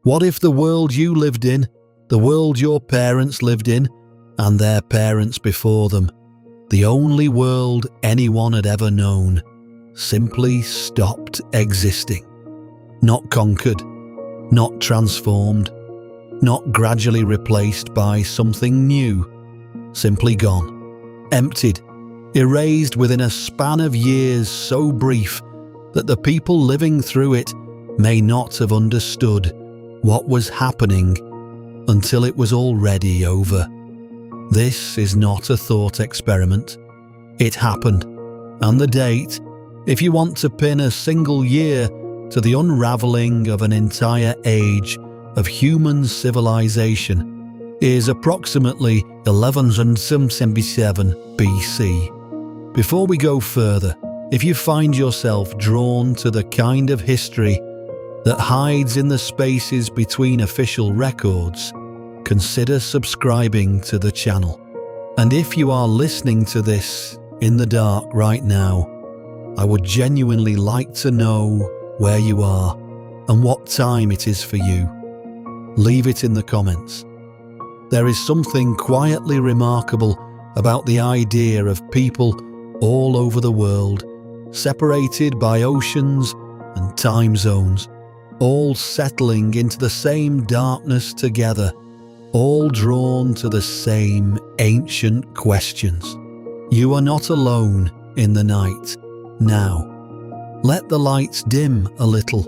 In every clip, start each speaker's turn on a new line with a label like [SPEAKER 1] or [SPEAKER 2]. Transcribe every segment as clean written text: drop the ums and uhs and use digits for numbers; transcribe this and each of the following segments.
[SPEAKER 1] What if the world you lived in, the world your parents lived in, and their parents before them, the only world anyone had ever known, simply stopped existing? Not conquered, not transformed, not gradually replaced by something new, simply gone, emptied, erased within a span of years so brief that the people living through it may not have understood what was happening until it was already over. This is not a thought experiment. It happened, and the date, if you want to pin a single year to the unraveling of an entire age of human civilization, is approximately 1177 BC. Before we go further, if you find yourself drawn to the kind of history that hides in the spaces between official records, consider subscribing to the channel. And if you are listening to this in the dark right now, I would genuinely like to know where you are and what time it is for you. Leave it in the comments. There is something quietly remarkable about the idea of people all over the world, separated by oceans and time zones, all settling into the same darkness together, all drawn to the same ancient questions. You are not alone in the night now. Let the lights dim a little.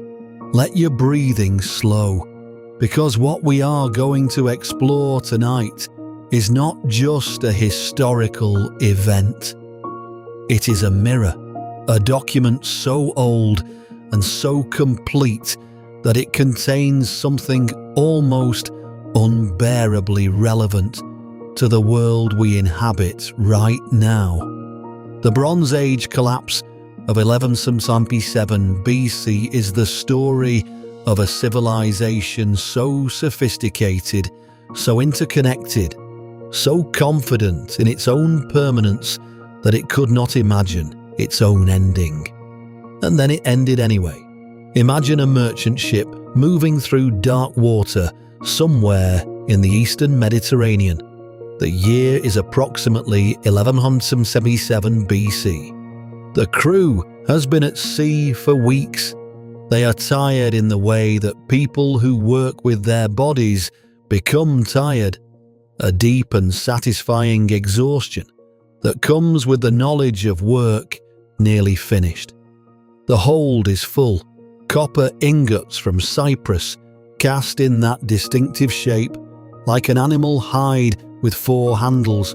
[SPEAKER 1] Let your breathing slow, because what we are going to explore tonight is not just a historical event. It is a mirror, a document so old and so complete that it contains something almost unbearably relevant to the world we inhabit right now. The Bronze Age collapse of 1177 BC is the story of a civilization so sophisticated, so interconnected, so confident in its own permanence that it could not imagine its own ending. And then it ended anyway. Imagine a merchant ship moving through dark water somewhere in the eastern Mediterranean. The year is approximately 1177 BC. The crew has been at sea for weeks. They are tired in the way that people who work with their bodies become tired, a deep and satisfying exhaustion that comes with the knowledge of work nearly finished. The hold is full, copper ingots from Cyprus cast in that distinctive shape, like an animal hide with 4 handles,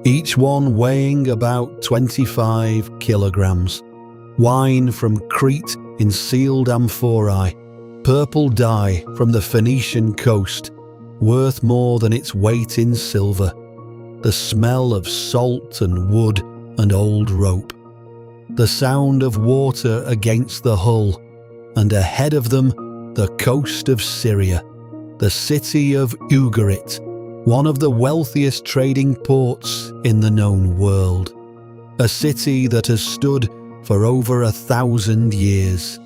[SPEAKER 1] each one weighing about 25 kilograms. Wine from Crete in sealed amphorae, purple dye from the Phoenician coast, worth more than its weight in silver. The smell of salt and wood and old rope. The sound of water against the hull, and ahead of them the coast of Syria, the city of Ugarit, one of the wealthiest trading ports in the known world. A city that has stood for over 1,000 years.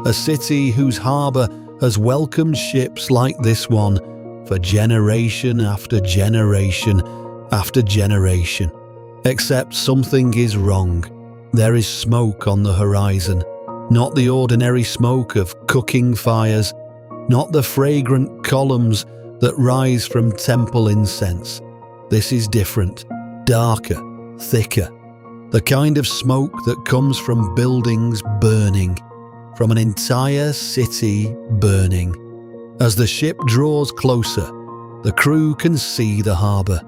[SPEAKER 1] A city whose harbour has welcomed ships like this one for generation after generation after generation. Except something is wrong. There is smoke on the horizon. Not the ordinary smoke of cooking fires, not the fragrant columns that rise from temple incense. This is different, darker, thicker. The kind of smoke that comes from buildings burning, from an entire city burning. As the ship draws closer, the crew can see the harbour.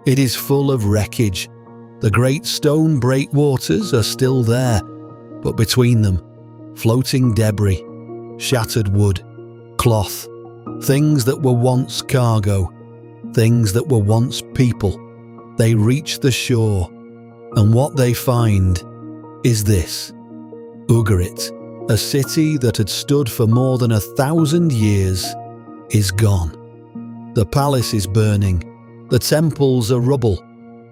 [SPEAKER 1] It is full of wreckage. The great stone breakwaters are still there, but between them, floating debris, shattered wood, cloth, things that were once cargo, things that were once people. They reach the shore, and what they find is this. Ugarit, a city that had stood for more than 1,000 years, is gone. The palace is burning, the temples are rubble,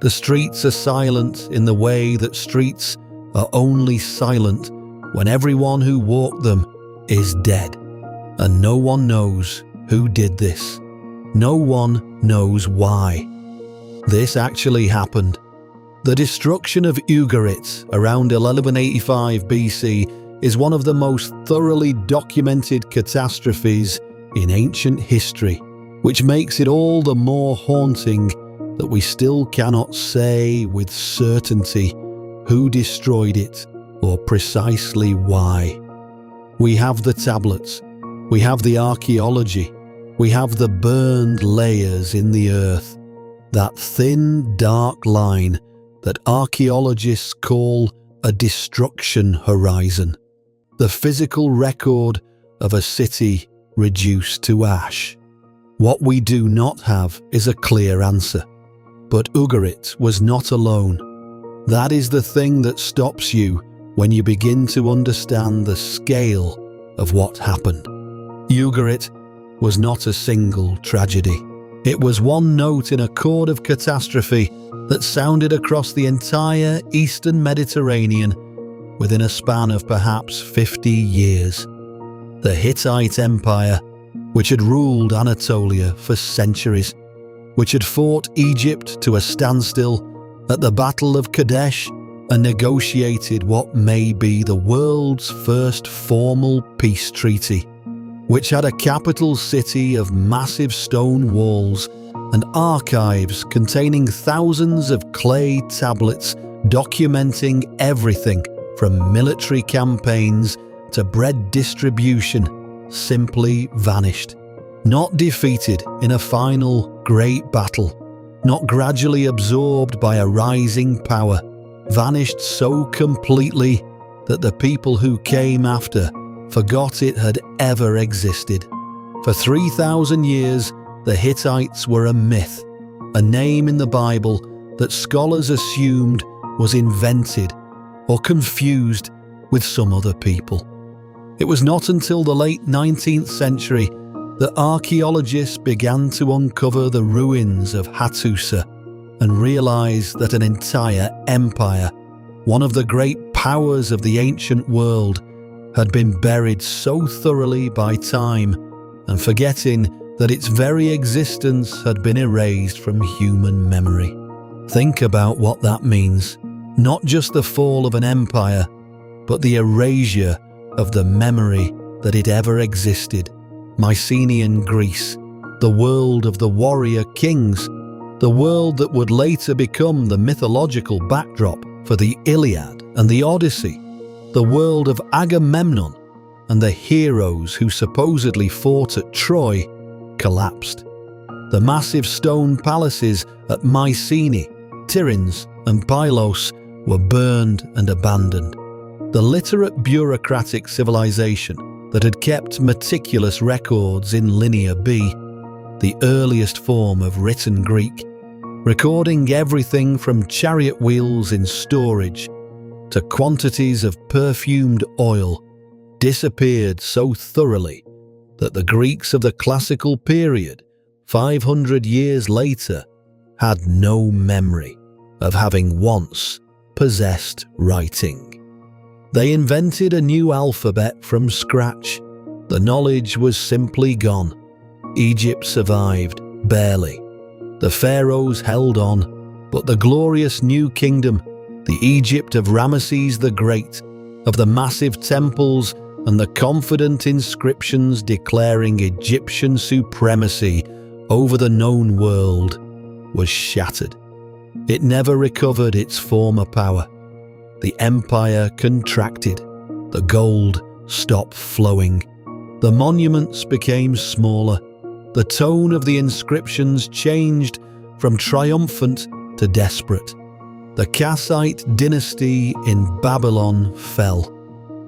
[SPEAKER 1] the streets are silent in the way that streets are only silent when everyone who walked them is dead, and no one knows who did this. No one knows why. This actually happened. The destruction of Ugarit around 1185 BC is one of the most thoroughly documented catastrophes in ancient history, which makes it all the more haunting that we still cannot say with certainty who destroyed it or precisely why. We have the tablets, we have the archaeology, we have the burned layers in the earth, that thin, dark line that archaeologists call a destruction horizon, the physical record of a city reduced to ash. What we do not have is a clear answer. But Ugarit was not alone. That is the thing that stops you when you begin to understand the scale of what happened. Ugarit was not a single tragedy. It was one note in a chord of catastrophe that sounded across the entire eastern Mediterranean within a span of perhaps 50 years. The Hittite Empire, which had ruled Anatolia for centuries, which had fought Egypt to a standstill at the Battle of Kadesh and negotiated what may be the world's first formal peace treaty, which had a capital city of massive stone walls and archives containing thousands of clay tablets documenting everything from military campaigns to bread distribution, simply vanished. Not defeated in a final great battle, not gradually absorbed by a rising power, vanished so completely that the people who came after forgot it had ever existed. For 3,000 years, the Hittites were a myth, a name in the Bible that scholars assumed was invented or confused with some other people. It was not until the late 19th century that archaeologists began to uncover the ruins of Hattusa and realize that an entire empire, one of the great powers of the ancient world, had been buried so thoroughly by time and forgetting that its very existence had been erased from human memory. Think about what that means. Not just the fall of an empire, but the erasure of the memory that it ever existed. Mycenaean Greece, the world of the warrior kings, the world that would later become the mythological backdrop for the Iliad and the Odyssey, the world of Agamemnon and the heroes who supposedly fought at Troy, collapsed. The massive stone palaces at Mycenae, Tiryns and Pylos were burned and abandoned. The literate bureaucratic civilization that had kept meticulous records in Linear B, the earliest form of written Greek, recording everything from chariot wheels in storage to quantities of perfumed oil, disappeared so thoroughly that the Greeks of the classical period, 500 years later, had no memory of having once possessed writing. They invented a new alphabet from scratch. The knowledge was simply gone. Egypt survived, barely. The pharaohs held on, but the glorious new kingdom, the Egypt of Ramesses the Great, of the massive temples and the confident inscriptions declaring Egyptian supremacy over the known world, was shattered. It never recovered its former power. The empire contracted. The gold stopped flowing. The monuments became smaller. The tone of the inscriptions changed from triumphant to desperate. The Kassite dynasty in Babylon fell.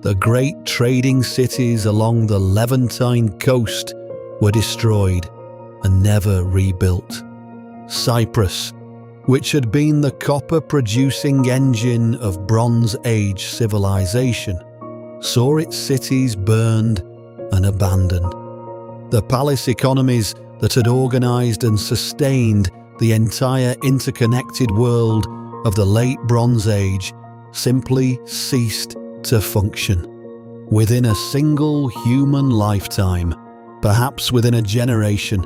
[SPEAKER 1] The great trading cities along the Levantine coast were destroyed and never rebuilt. Cyprus, which had been the copper-producing engine of Bronze Age civilization, saw its cities burned and abandoned. The palace economies that had organized and sustained the entire interconnected world of the late Bronze Age simply ceased to function. Within a single human lifetime, Perhaps within a generation,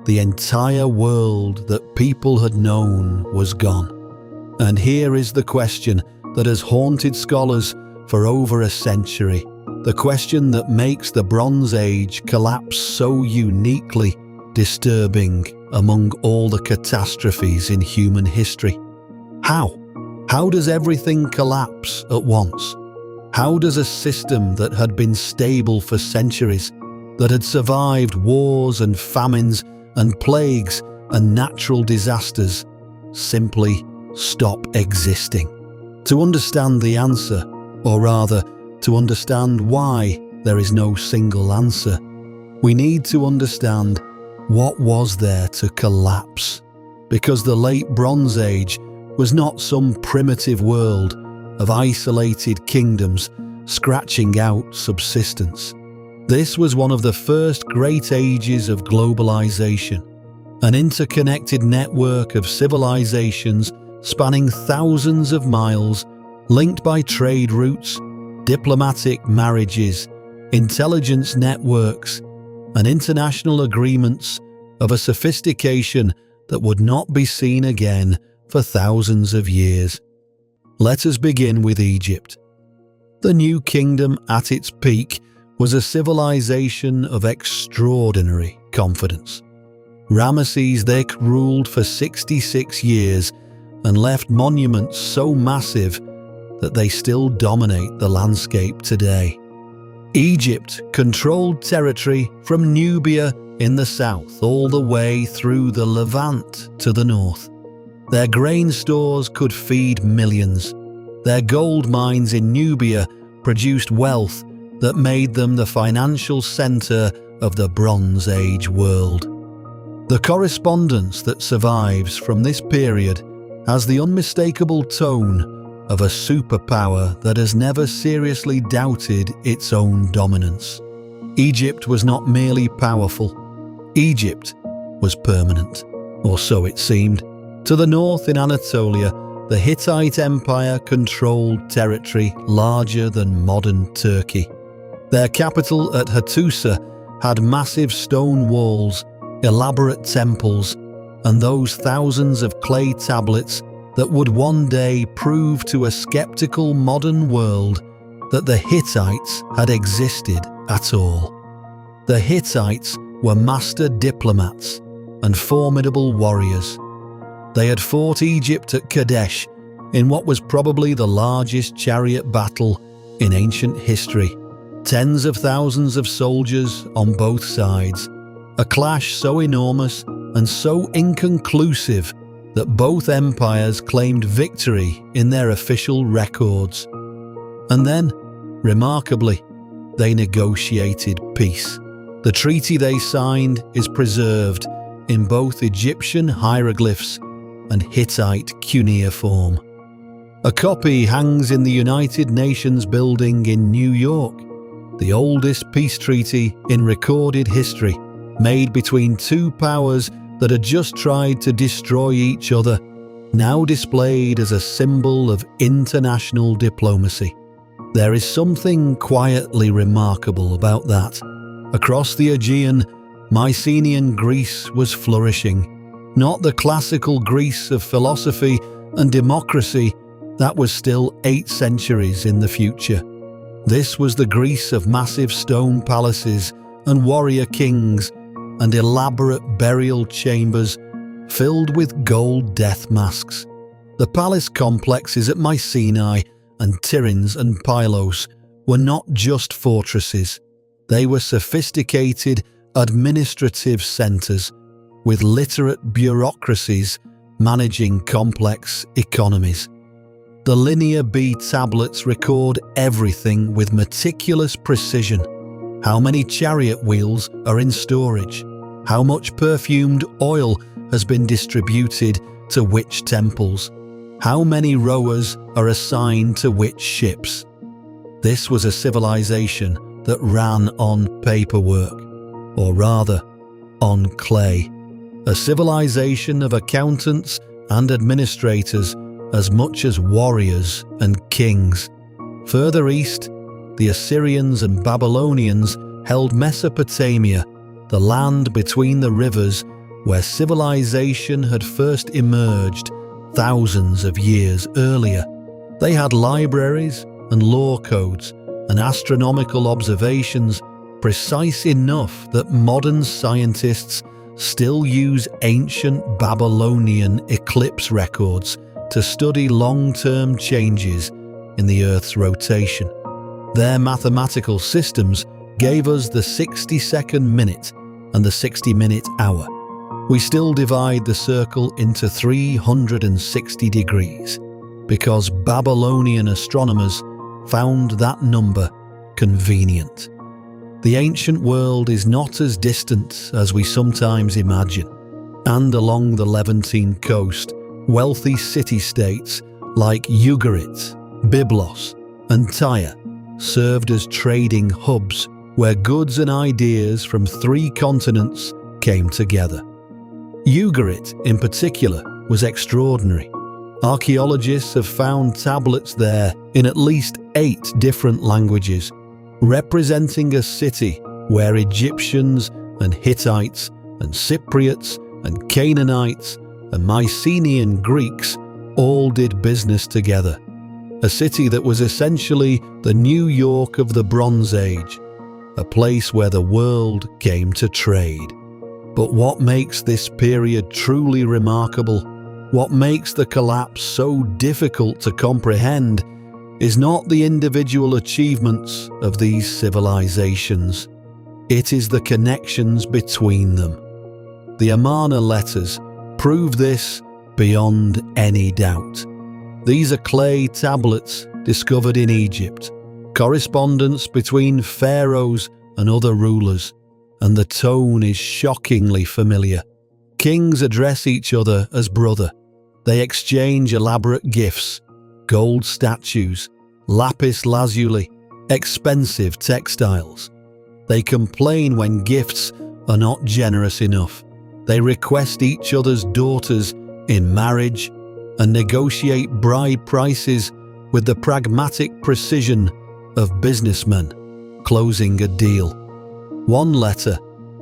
[SPEAKER 1] the entire world that people had known was gone. And here is the question that has haunted scholars for over a century, the question that makes the Bronze Age collapse so uniquely disturbing among all the catastrophes in human history. How? How does everything collapse at once? How does a system that had been stable for centuries, that had survived wars and famines and plagues and natural disasters, simply stop existing? To understand the answer, or rather, to understand why there is no single answer, we need to understand what was there to collapse. Because the late Bronze Age was not some primitive world of isolated kingdoms scratching out subsistence. This was one of the first great ages of globalization, an interconnected network of civilizations spanning thousands of miles, linked by trade routes, diplomatic marriages, intelligence networks, and international agreements of a sophistication that would not be seen again for thousands of years. Let us begin with Egypt. The new kingdom at its peak was a civilization of extraordinary confidence. Ramesses I ruled for 66 years and left monuments so massive that they still dominate the landscape today. Egypt controlled territory from Nubia in the south all the way through the Levant to the north. Their grain stores could feed millions. Their gold mines in Nubia produced wealth that made them the financial center of the Bronze Age world. The correspondence that survives from this period has the unmistakable tone of a superpower that has never seriously doubted its own dominance. Egypt was not merely powerful. Egypt was permanent, or so it seemed. To the north in Anatolia, the Hittite Empire controlled territory larger than modern Turkey. Their capital at Hattusa had massive stone walls, elaborate temples, and those thousands of clay tablets that would one day prove to a skeptical modern world that the Hittites had existed at all. The Hittites were master diplomats and formidable warriors. They had fought Egypt at Kadesh in what was probably the largest chariot battle in ancient history. Tens of thousands of soldiers on both sides. A clash so enormous and so inconclusive that both empires claimed victory in their official records. And then, remarkably, they negotiated peace. The treaty they signed is preserved in both Egyptian hieroglyphs and Hittite cuneiform. A copy hangs in the United Nations building in New York, the oldest peace treaty in recorded history, made between two powers that had just tried to destroy each other, now displayed as a symbol of international diplomacy. There is something quietly remarkable about that. Across the Aegean, Mycenaean Greece was flourishing. Not the classical Greece of philosophy and democracy that was still 8 centuries in the future. This was the Greece of massive stone palaces and warrior kings and elaborate burial chambers filled with gold death masks. The palace complexes at Mycenae and Tiryns and Pylos were not just fortresses. They were sophisticated administrative centers with literate bureaucracies managing complex economies. The Linear B tablets record everything with meticulous precision. How many chariot wheels are in storage? How much perfumed oil has been distributed to which temples? How many rowers are assigned to which ships? This was a civilization that ran on paperwork, or rather, on clay. A civilization of accountants and administrators as much as warriors and kings. Further east, the Assyrians and Babylonians held Mesopotamia, the land between the rivers where civilization had first emerged thousands of years earlier. They had libraries and law codes and astronomical observations precise enough that modern scientists still use ancient Babylonian eclipse records to study long-term changes in the Earth's rotation. Their mathematical systems gave us the 60-second minute and the 60-minute hour. We still divide the circle into 360 degrees because Babylonian astronomers found that number convenient. The ancient world is not as distant as we sometimes imagine, and along the Levantine coast, wealthy city-states like Ugarit, Byblos, and Tyre served as trading hubs where goods and ideas from 3 continents came together. Ugarit, in particular, was extraordinary. Archaeologists have found tablets there in at least 8 different languages, representing a city where Egyptians and Hittites and Cypriots and Canaanites and Mycenaean Greeks all did business together. A city that was essentially the New York of the Bronze Age, a place where the world came to trade. But what makes this period truly remarkable, what makes the collapse so difficult to comprehend, is not the individual achievements of these civilizations. It is the connections between them. The Amarna letters prove this beyond any doubt. These are clay tablets discovered in Egypt, correspondence between pharaohs and other rulers, and the tone is shockingly familiar. Kings address each other as brother. They exchange elaborate gifts, gold statues, lapis lazuli, expensive textiles. They complain when gifts are not generous enough. They request each other's daughters in marriage and negotiate bride prices with the pragmatic precision of businessmen closing a deal. One letter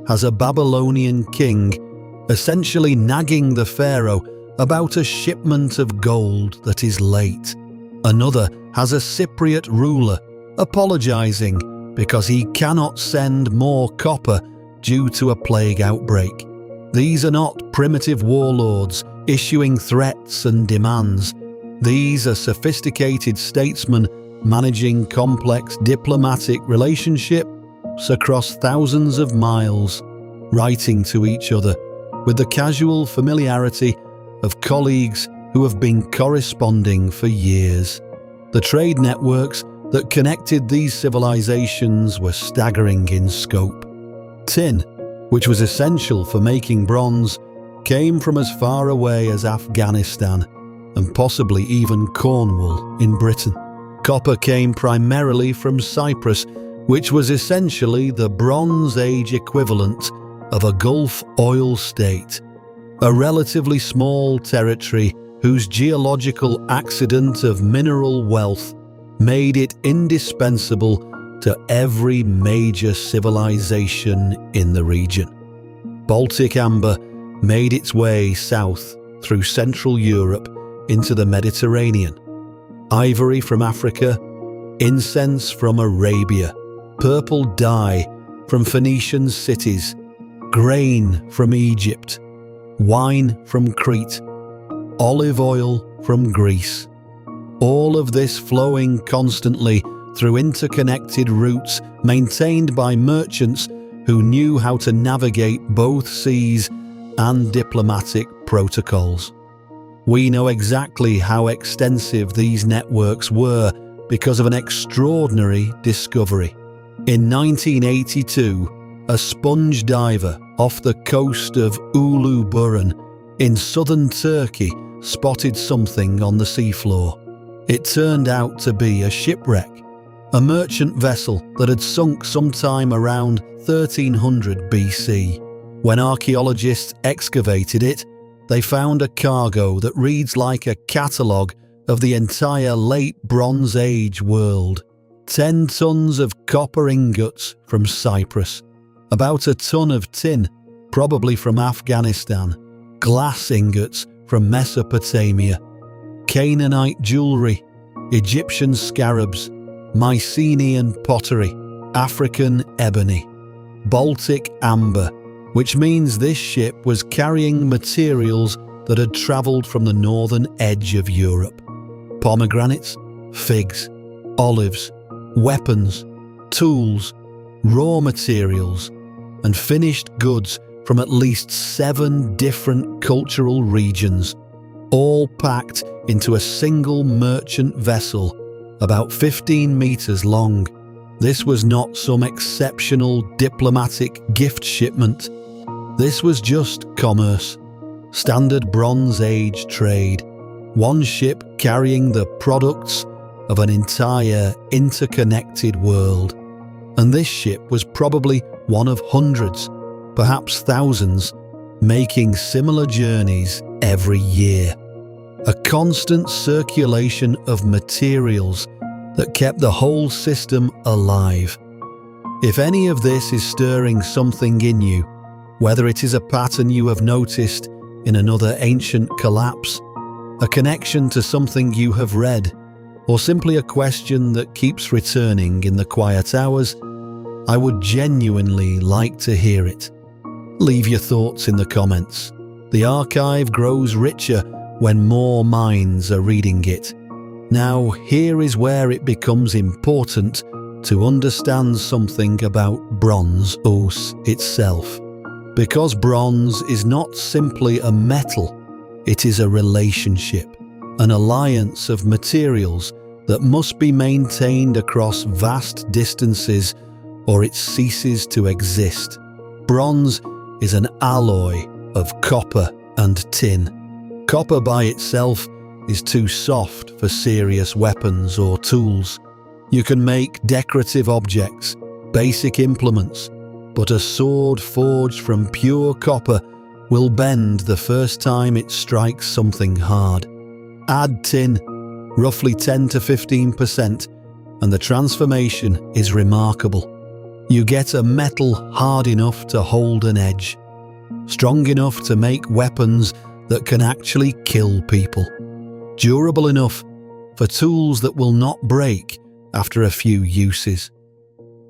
[SPEAKER 1] has a Babylonian king essentially nagging the pharaoh about a shipment of gold that is late. Another has a Cypriot ruler apologizing because he cannot send more copper due to a plague outbreak. These are not primitive warlords issuing threats and demands. These are sophisticated statesmen managing complex diplomatic relationships across thousands of miles, writing to each other with the casual familiarity of colleagues who have been corresponding for years. The trade networks that connected these civilizations were staggering in scope. Tin, which was essential for making bronze, came from as far away as Afghanistan and possibly even Cornwall in Britain. Copper came primarily from Cyprus, which was essentially the Bronze Age equivalent of a Gulf oil state, a relatively small territory whose geological accident of mineral wealth made it indispensable to every major civilization in the region. Baltic amber made its way south through Central Europe into the Mediterranean. Ivory from Africa, incense from Arabia, purple dye from Phoenician cities, grain from Egypt, wine from Crete, olive oil from Greece. All of this flowing constantly through interconnected routes maintained by merchants who knew how to navigate both seas and diplomatic protocols. We know exactly how extensive these networks were because of an extraordinary discovery. In 1982, a sponge diver off the coast of Uluburun in southern Turkey spotted something on the seafloor. It turned out to be a shipwreck, a merchant vessel that had sunk sometime around 1300 BC. When archaeologists excavated it, they found a cargo that reads like a catalogue of the entire late Bronze Age world. 10 tons of copper ingots from Cyprus, about a ton of tin, probably from Afghanistan, glass ingots from Mesopotamia, Canaanite jewelry, Egyptian scarabs, Mycenaean pottery, African ebony, Baltic amber, which means this ship was carrying materials that had travelled from the northern edge of Europe. Pomegranates, figs, olives, weapons, tools, raw materials, and finished goods from at least 7 different cultural regions, all packed into a single merchant vessel about 15 meters long. This was not some exceptional diplomatic gift shipment. This was just commerce, standard Bronze Age trade, one ship carrying the products of an entire interconnected world. And this ship was probably one of hundreds, perhaps thousands, making similar journeys every year. A constant circulation of materials that kept the whole system alive. If any of this is stirring something in you, whether it is a pattern you have noticed in another ancient collapse, a connection to something you have read, or simply a question that keeps returning in the quiet hours, I would genuinely like to hear it. Leave your thoughts in the comments. The archive grows richer when more minds are reading it. Now, here is where it becomes important to understand something about bronze itself. Because bronze is not simply a metal, it is a relationship, an alliance of materials that must be maintained across vast distances or it ceases to exist. Bronze is an alloy of copper and tin. Copper by itself is too soft for serious weapons or tools. You can make decorative objects, basic implements, but a sword forged from pure copper will bend the first time it strikes something hard. Add tin, roughly 10 to 15%, and the transformation is remarkable. You get a metal hard enough to hold an edge, strong enough to make weapons that can actually kill people, durable enough for tools that will not break after a few uses.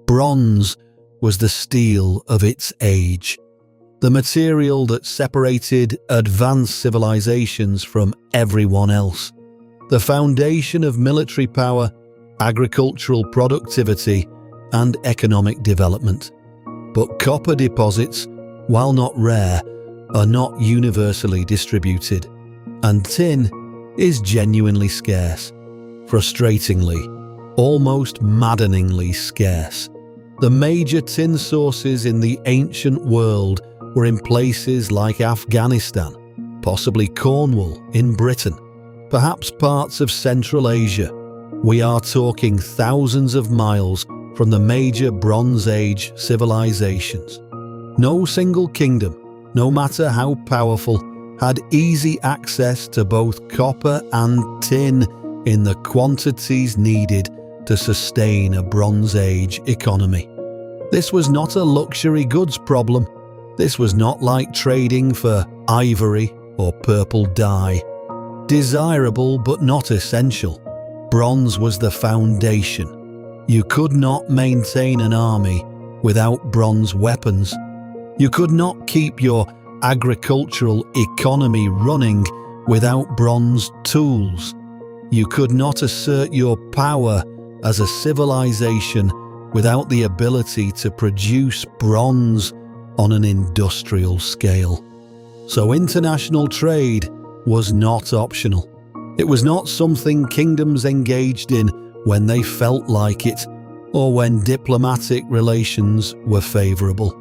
[SPEAKER 1] Bronze was the steel of its age, the material that separated advanced civilizations from everyone else, the foundation of military power, agricultural productivity, and economic development. But copper deposits, while not rare, are not universally distributed, and tin is genuinely scarce, frustratingly, almost maddeningly scarce. The major tin sources in the ancient world were in places like Afghanistan, possibly Cornwall in Britain, perhaps parts of Central Asia. We are talking thousands of miles from the major Bronze Age civilizations. No single kingdom, no matter how powerful, had easy access to both copper and tin in the quantities needed to sustain a Bronze Age economy. This was not a luxury goods problem. This was not like trading for ivory or purple dye. Desirable but not essential. Bronze was the foundation. You could not maintain an army without bronze weapons. You could not keep your agricultural economy running without bronze tools. You could not assert your power as a civilization without the ability to produce bronze on an industrial scale. So international trade was not optional. It was not something kingdoms engaged in when they felt like it or when diplomatic relations were favorable.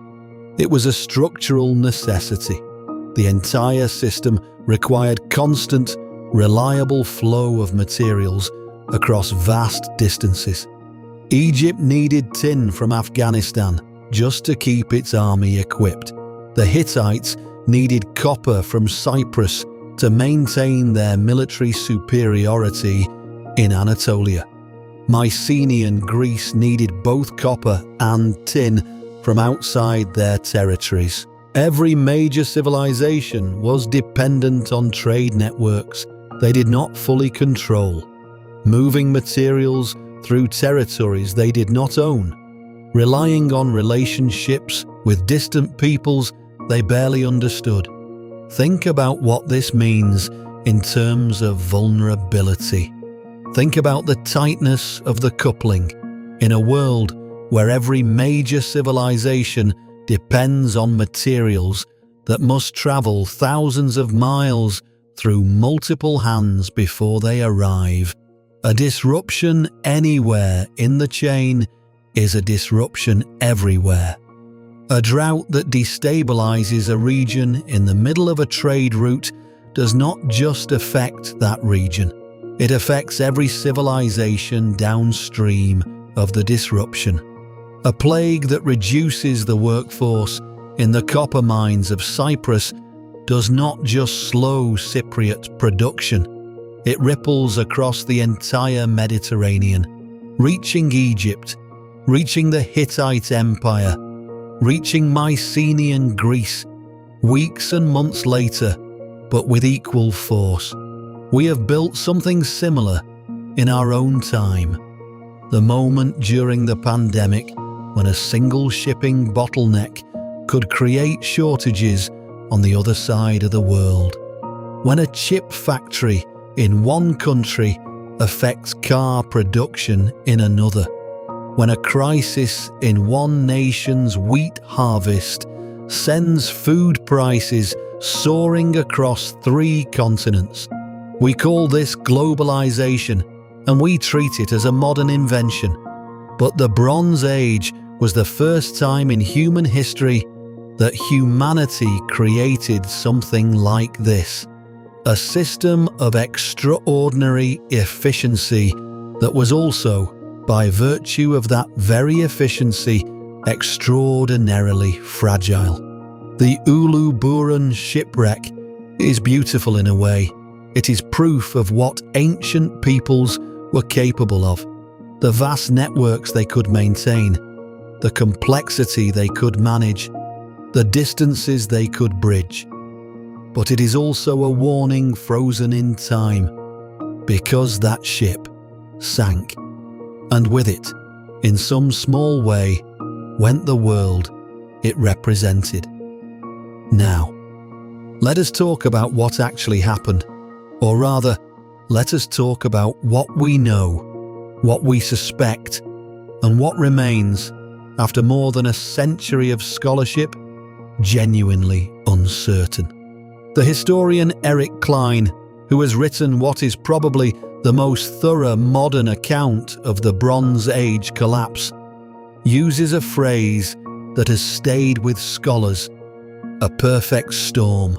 [SPEAKER 1] It was a structural necessity. The entire system required constant, reliable flow of materials across vast distances. Egypt needed tin from Afghanistan just to keep its army equipped. The Hittites needed copper from Cyprus to maintain their military superiority in Anatolia. Mycenaean Greece needed both copper and tin from outside their territories. Every major civilization was dependent on trade networks they did not fully control, moving materials through territories they did not own, relying on relationships with distant peoples they barely understood. Think about what this means in terms of vulnerability. Think about the tightness of the coupling in a world where every major civilization depends on materials that must travel thousands of miles through multiple hands before they arrive. A disruption anywhere in the chain is a disruption everywhere. A drought that destabilizes a region in the middle of a trade route does not just affect that region. It affects every civilization downstream of the disruption. A plague that reduces the workforce in the copper mines of Cyprus does not just slow Cypriot production. It ripples across the entire Mediterranean, reaching Egypt, reaching the Hittite Empire, reaching Mycenaean Greece, weeks and months later, but with equal force. We have built something similar in our own time. The moment during the pandemic when a single shipping bottleneck could create shortages on the other side of the world. When a chip factory in one country affects car production in another. When a crisis in one nation's wheat harvest sends food prices soaring across 3 continents. We call this globalization, and we treat it as a modern invention. But the Bronze Age was the first time in human history that humanity created something like this. A system of extraordinary efficiency that was also, by virtue of that very efficiency, extraordinarily fragile. The Uluburun shipwreck is beautiful in a way. It is proof of what ancient peoples were capable of, the vast networks they could maintain, the complexity they could manage, the distances they could bridge. But it is also a warning frozen in time, because that ship sank, and with it, in some small way, went the world it represented. Now, let us talk about what actually happened, or rather, let us talk about what we know, what we suspect, and what remains, after more than a century of scholarship, genuinely uncertain. The historian Eric Klein, who has written what is probably the most thorough modern account of the Bronze Age collapse, uses a phrase that has stayed with scholars: a perfect storm.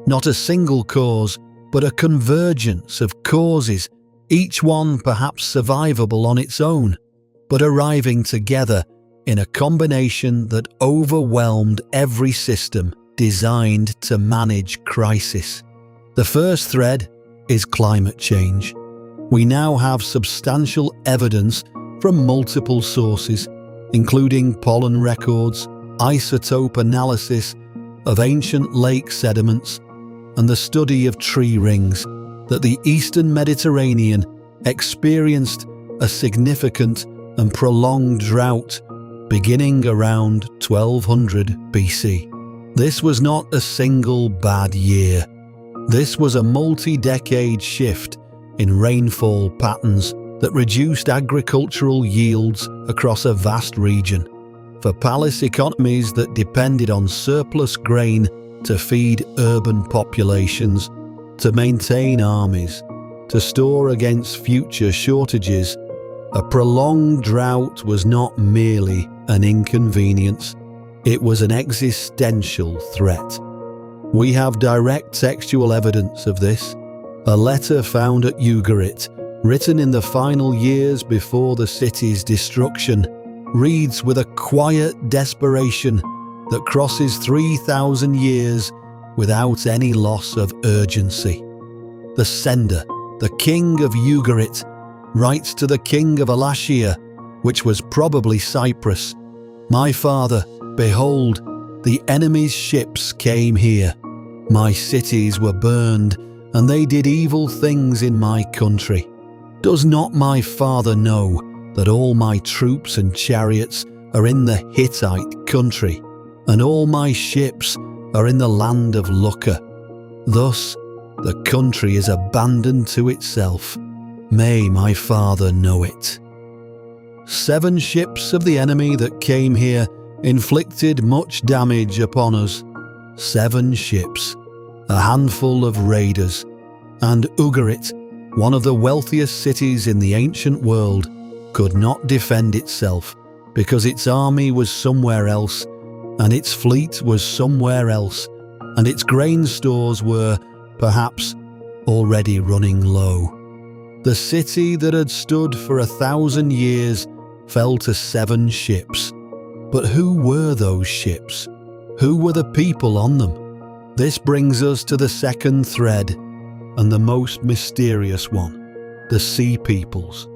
[SPEAKER 1] Not a single cause, but a convergence of causes, each one perhaps survivable on its own, but arriving together in a combination that overwhelmed every system designed to manage crisis. The first thread is climate change. We now have substantial evidence from multiple sources, including pollen records, isotope analysis of ancient lake sediments, and the study of tree rings, that the Eastern Mediterranean experienced a significant and prolonged drought beginning around 1200 BC. This was not a single bad year. This was a multi-decade shift in rainfall patterns that reduced agricultural yields across a vast region. For palace economies that depended on surplus grain to feed urban populations, to maintain armies, to store against future shortages, a prolonged drought was not merely an inconvenience, it was an existential threat. We have direct textual evidence of this. A letter found at Ugarit, written in the final years before the city's destruction, reads with a quiet desperation that crosses 3,000 years without any loss of urgency. The sender, the king of Ugarit, writes to the king of Alashia, which was probably Cyprus: "My father, Behold, the enemy's ships came here. My cities were burned, and they did evil things in my country. Does not my father know that all my troops and chariots are in the Hittite country, and all my ships are in the land of Lucca? Thus the country is abandoned to itself. May my father know it. 7 ships of the enemy that came here inflicted much damage upon us. 7 ships, a handful of raiders, and Ugarit, one of the wealthiest cities in the ancient world, could not defend itself because its army was somewhere else, and its fleet was somewhere else, and its grain stores were, perhaps, already running low. The city that had stood for 1,000 years fell to 7 ships. But who were those ships? Who were the people on them? This brings us to the second thread, and the most mysterious one, the Sea Peoples.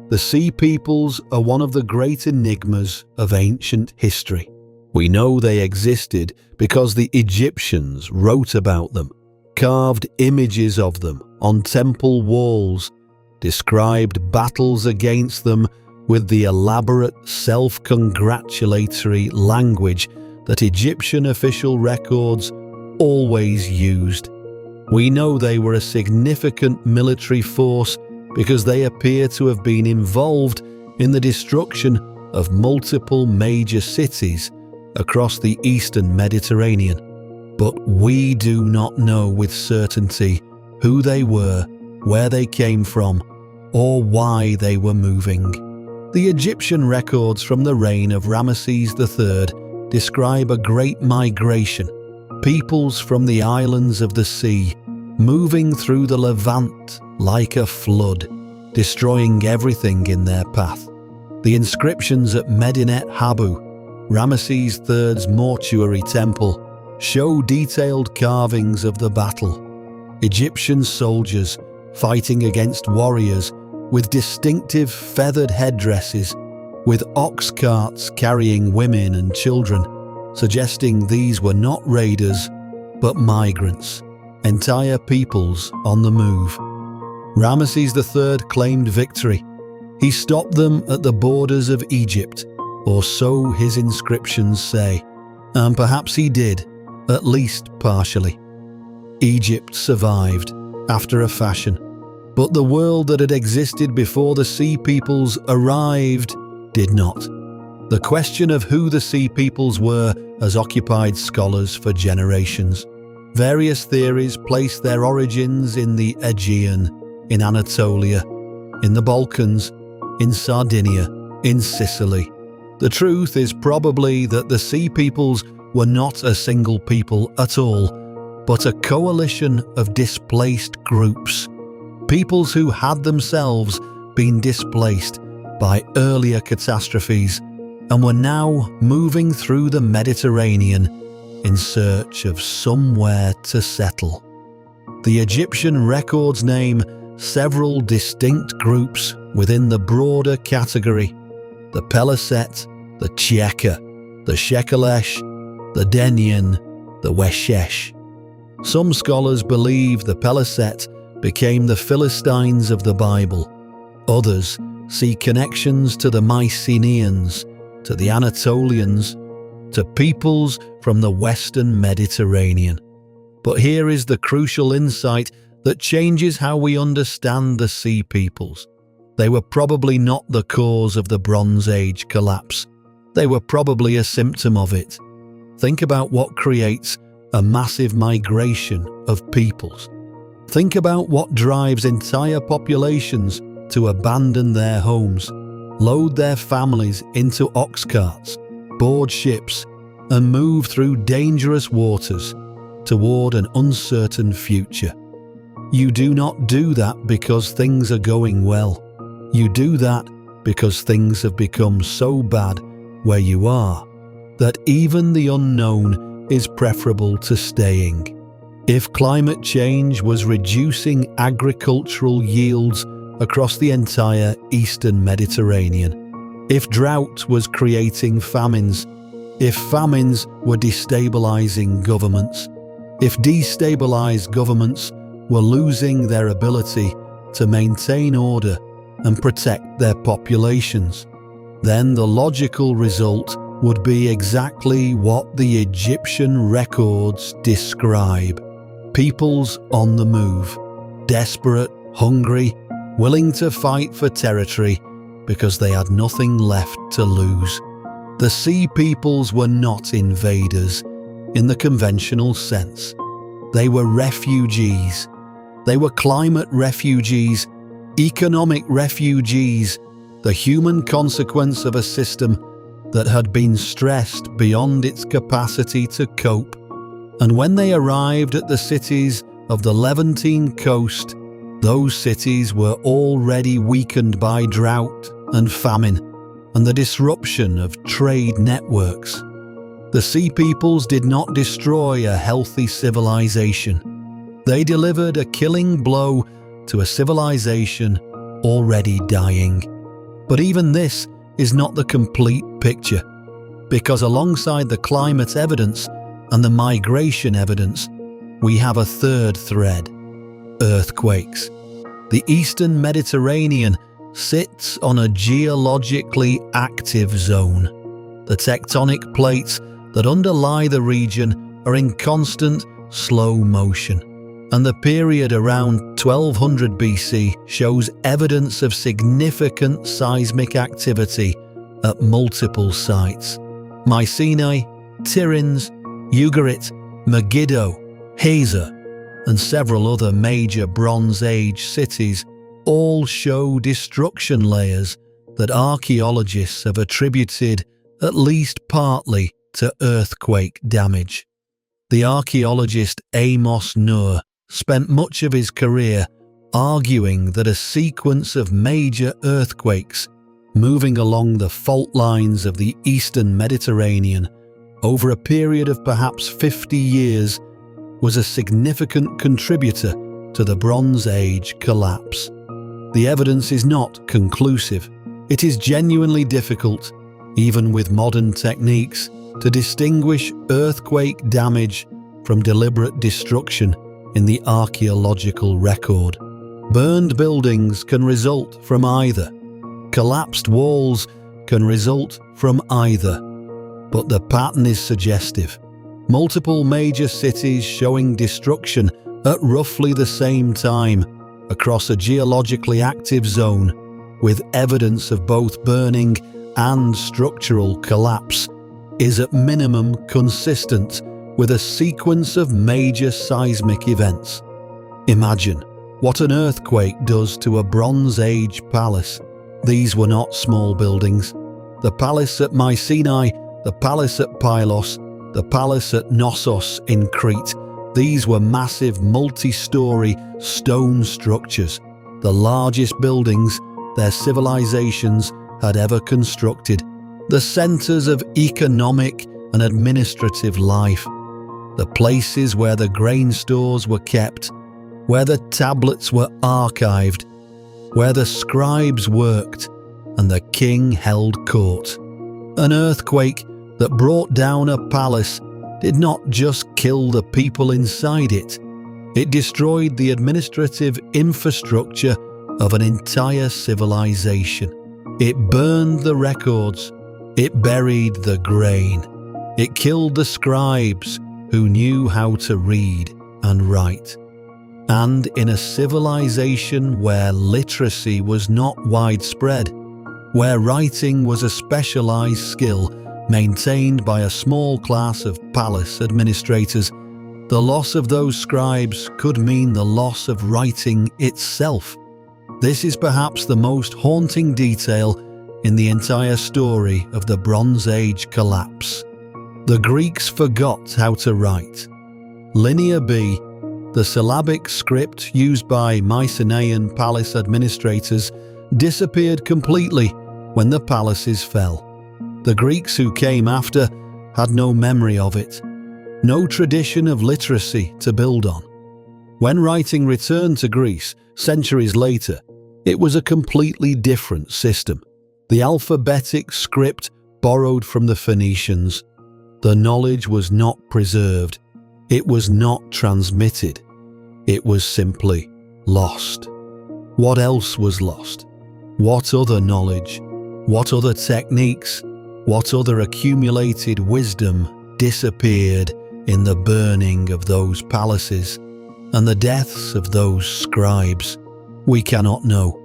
[SPEAKER 1] The Sea Peoples are one of the great enigmas of ancient history. We know they existed because the Egyptians wrote about them, carved images of them on temple walls, described battles against them with the elaborate self-congratulatory language that Egyptian official records always used. We know they were a significant military force because they appear to have been involved in the destruction of multiple major cities across the eastern Mediterranean. But we do not know with certainty who they were, where they came from, or why they were moving. The Egyptian records from the reign of Ramesses III describe a great migration, peoples from the islands of the sea, moving through the Levant like a flood, destroying everything in their path. The inscriptions at Medinet Habu, Ramesses III's mortuary temple, show detailed carvings of the battle. Egyptian soldiers fighting against warriors with distinctive feathered headdresses, with ox carts carrying women and children, suggesting these were not raiders, but migrants, entire peoples on the move. Ramesses III claimed victory. He stopped them at the borders of Egypt, or so his inscriptions say, and perhaps he did, at least partially. Egypt survived, after a fashion, but the world that had existed before the Sea Peoples arrived did not. The question of who the Sea Peoples were has occupied scholars for generations. Various theories place their origins in the Aegean, in Anatolia, in the Balkans, in Sardinia, in Sicily. The truth is probably that the Sea Peoples were not a single people at all, but a coalition of displaced groups, peoples who had themselves been displaced by earlier catastrophes and were now moving through the Mediterranean in search of somewhere to settle. The Egyptian records name several distinct groups within the broader category: the Peliset, the Cheka, the Shekelesh, the Denyen, the Weshesh. Some scholars believe the Peliset became the Philistines of the Bible. Others see connections to the Mycenaeans, to the Anatolians, to peoples from the Western Mediterranean. But here is the crucial insight that changes how we understand the Sea Peoples. They were probably not the cause of the Bronze Age collapse. They were probably a symptom of it. Think about what creates a massive migration of peoples. Think about what drives entire populations to abandon their homes, load their families into ox carts, board ships, and move through dangerous waters toward an uncertain future. You do not do that because things are going well. You do that because things have become so bad where you are that even the unknown is preferable to staying. If climate change was reducing agricultural yields across the entire Eastern Mediterranean, if drought was creating famines, if famines were destabilizing governments, if destabilized governments were losing their ability to maintain order and protect their populations, then the logical result would be exactly what the Egyptian records describe. Peoples on the move, desperate, hungry, willing to fight for territory because they had nothing left to lose. The Sea Peoples were not invaders in the conventional sense. They were refugees. They were climate refugees, economic refugees, the human consequence of a system that had been stressed beyond its capacity to cope. And when they arrived at the cities of the Levantine coast, those cities were already weakened by drought and famine and the disruption of trade networks. The Sea Peoples did not destroy a healthy civilization. They delivered a killing blow to a civilization already dying. But even this is not the complete picture, because alongside the climate evidence and the migration evidence, we have a third thread: earthquakes. The Eastern Mediterranean sits on a geologically active zone. The tectonic plates that underlie the region are in constant, slow motion, and the period around 1200 BC shows evidence of significant seismic activity at multiple sites. Mycenae, Tiryns, Ugarit, Megiddo, Hazor, and several other major Bronze Age cities all show destruction layers that archaeologists have attributed at least partly to earthquake damage. The archaeologist Amos Nur spent much of his career arguing that a sequence of major earthquakes moving along the fault lines of the Eastern Mediterranean over a period of perhaps 50 years was a significant contributor to the Bronze Age collapse. The evidence is not conclusive. It is genuinely difficult, even with modern techniques, to distinguish earthquake damage from deliberate destruction in the archaeological record. Burned buildings can result from either. Collapsed walls can result from either. But the pattern is suggestive. Multiple major cities showing destruction at roughly the same time across a geologically active zone, with evidence of both burning and structural collapse, is at minimum consistent with a sequence of major seismic events. Imagine what an earthquake does to a Bronze Age palace. These were not small buildings. The palace at Mycenae, the palace at Pylos, the palace at Knossos in Crete, these were massive multi-story stone structures, the largest buildings their civilizations had ever constructed, the centers of economic and administrative life, the places where the grain stores were kept, where the tablets were archived, where the scribes worked and the king held court. An earthquake that brought down a palace did not just kill the people inside it, it destroyed the administrative infrastructure of an entire civilization. It burned the records, it buried the grain, it killed the scribes who knew how to read and write. And in a civilization where literacy was not widespread, where writing was a specialized skill maintained by a small class of palace administrators, the loss of those scribes could mean the loss of writing itself. This is perhaps the most haunting detail in the entire story of the Bronze Age collapse. The Greeks forgot how to write. Linear B, the syllabic script used by Mycenaean palace administrators, disappeared completely when the palaces fell. The Greeks who came after had no memory of it, no tradition of literacy to build on. When writing returned to Greece centuries later, it was a completely different system. The alphabetic script borrowed from the Phoenicians, The knowledge was not preserved. It was not transmitted. It was simply lost. What else was lost? What other knowledge? What other techniques? What other accumulated wisdom disappeared in the burning of those palaces and the deaths of those scribes? We cannot know.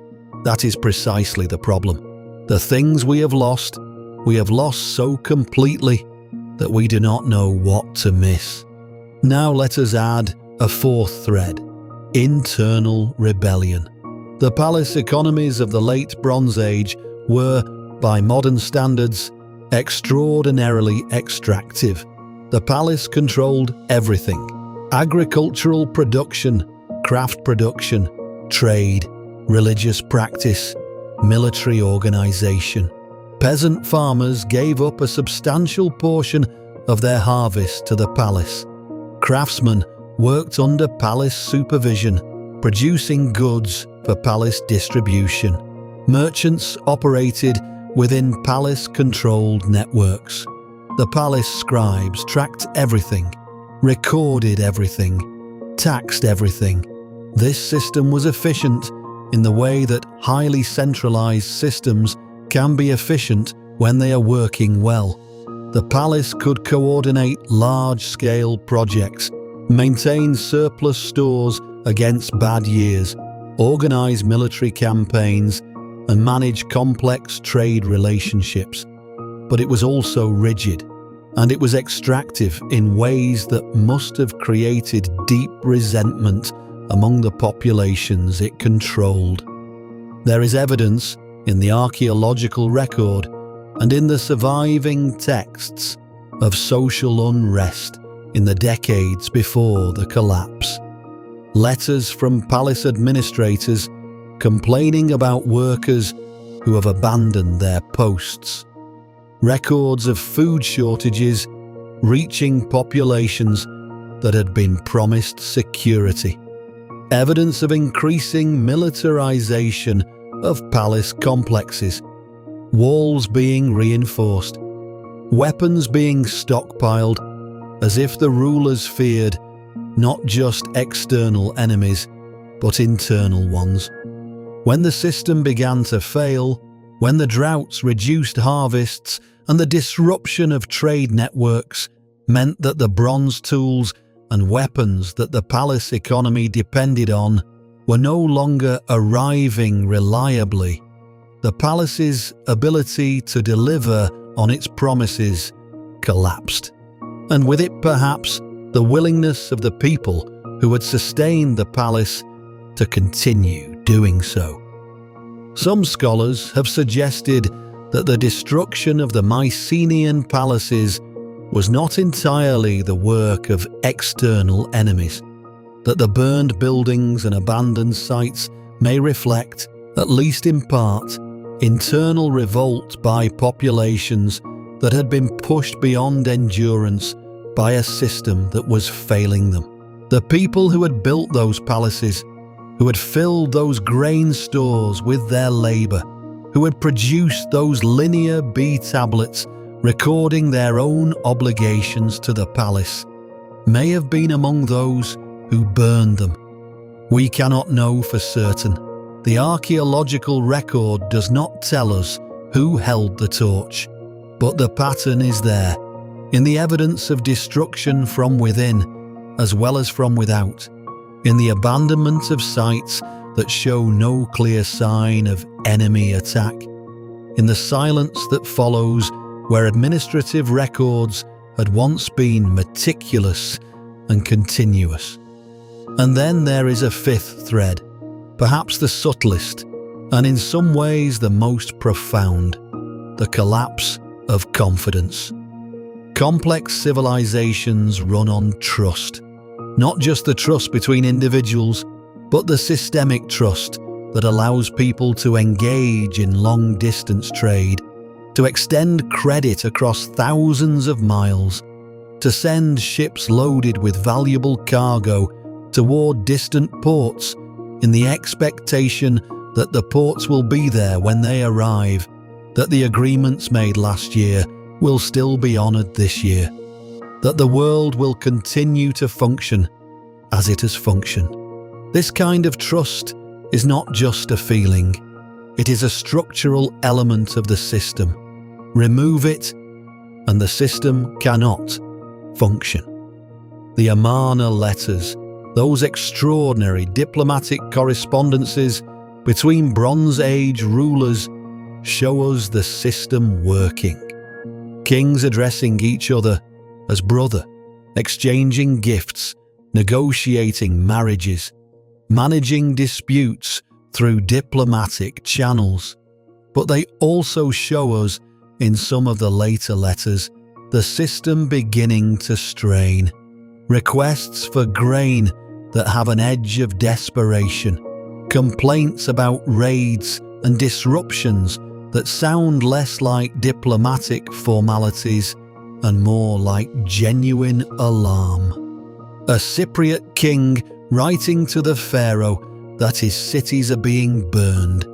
[SPEAKER 1] That is precisely the problem. The things we have lost so completely that we do not know what to miss. Now let us add a fourth thread: internal rebellion. The palace economies of the late Bronze Age were, by modern standards, extraordinarily extractive. The palace controlled everything: agricultural production, craft production, trade, religious practice, military organization. Peasant farmers gave up a substantial portion of their harvest to the palace. Craftsmen worked under palace supervision, producing goods for palace distribution. Merchants operated within palace-controlled networks. The palace scribes tracked everything, recorded everything, taxed everything. This system was efficient in the way that highly centralized systems can be efficient when they are working well. The palace could coordinate large-scale projects, maintain surplus stores against bad years, organize military campaigns, and manage complex trade relationships. But it was also rigid, and it was extractive in ways that must have created deep resentment among the populations it controlled. There is evidence in the archaeological record and in the surviving texts of social unrest in the decades before the collapse. Letters from palace administrators complaining about workers who have abandoned their posts. Records of food shortages reaching populations that had been promised security. Evidence of increasing militarization of palace complexes. Walls being reinforced. Weapons being stockpiled as if the rulers feared not just external enemies, but internal ones. When the system began to fail, when the droughts reduced harvests and the disruption of trade networks meant that the bronze tools and weapons that the palace economy depended on were no longer arriving reliably, the palace's ability to deliver on its promises collapsed. And with it, perhaps, the willingness of the people who had sustained the palace to continue doing so. Some scholars have suggested that the destruction of the Mycenaean palaces was not entirely the work of external enemies, that the burned buildings and abandoned sites may reflect, at least in part, internal revolt by populations that had been pushed beyond endurance by a system that was failing them. The people who had built those palaces, who had filled those grain stores with their labor, who had produced those linear B tablets recording their own obligations to the palace, may have been among those who burned them. We cannot know for certain. The archaeological record does not tell us who held the torch, but the pattern is there, in the evidence of destruction from within as well as from without, in the abandonment of sites that show no clear sign of enemy attack, in the silence that follows where administrative records had once been meticulous and continuous. And then there is a fifth thread, perhaps the subtlest, and in some ways the most profound: the collapse of confidence. Complex civilizations run on trust, not just the trust between individuals, but the systemic trust that allows people to engage in long-distance trade, to extend credit across thousands of miles, to send ships loaded with valuable cargo toward distant ports in the expectation that the ports will be there when they arrive, that the agreements made last year will still be honored this year. that the world will continue to function as it has functioned. This kind of trust is not just a feeling, it is a structural element of the system. Remove it, and the system cannot function. The Amarna letters, those extraordinary diplomatic correspondences between Bronze Age rulers, show us the system working. Kings addressing each other as brother, exchanging gifts, negotiating marriages, managing disputes through diplomatic channels. But they also show us, in some of the later letters, the system beginning to strain. Requests for grain that have an edge of desperation, complaints about raids and disruptions that sound less like diplomatic formalities and more like genuine alarm. A Cypriot king writing to the pharaoh that his cities are being burned,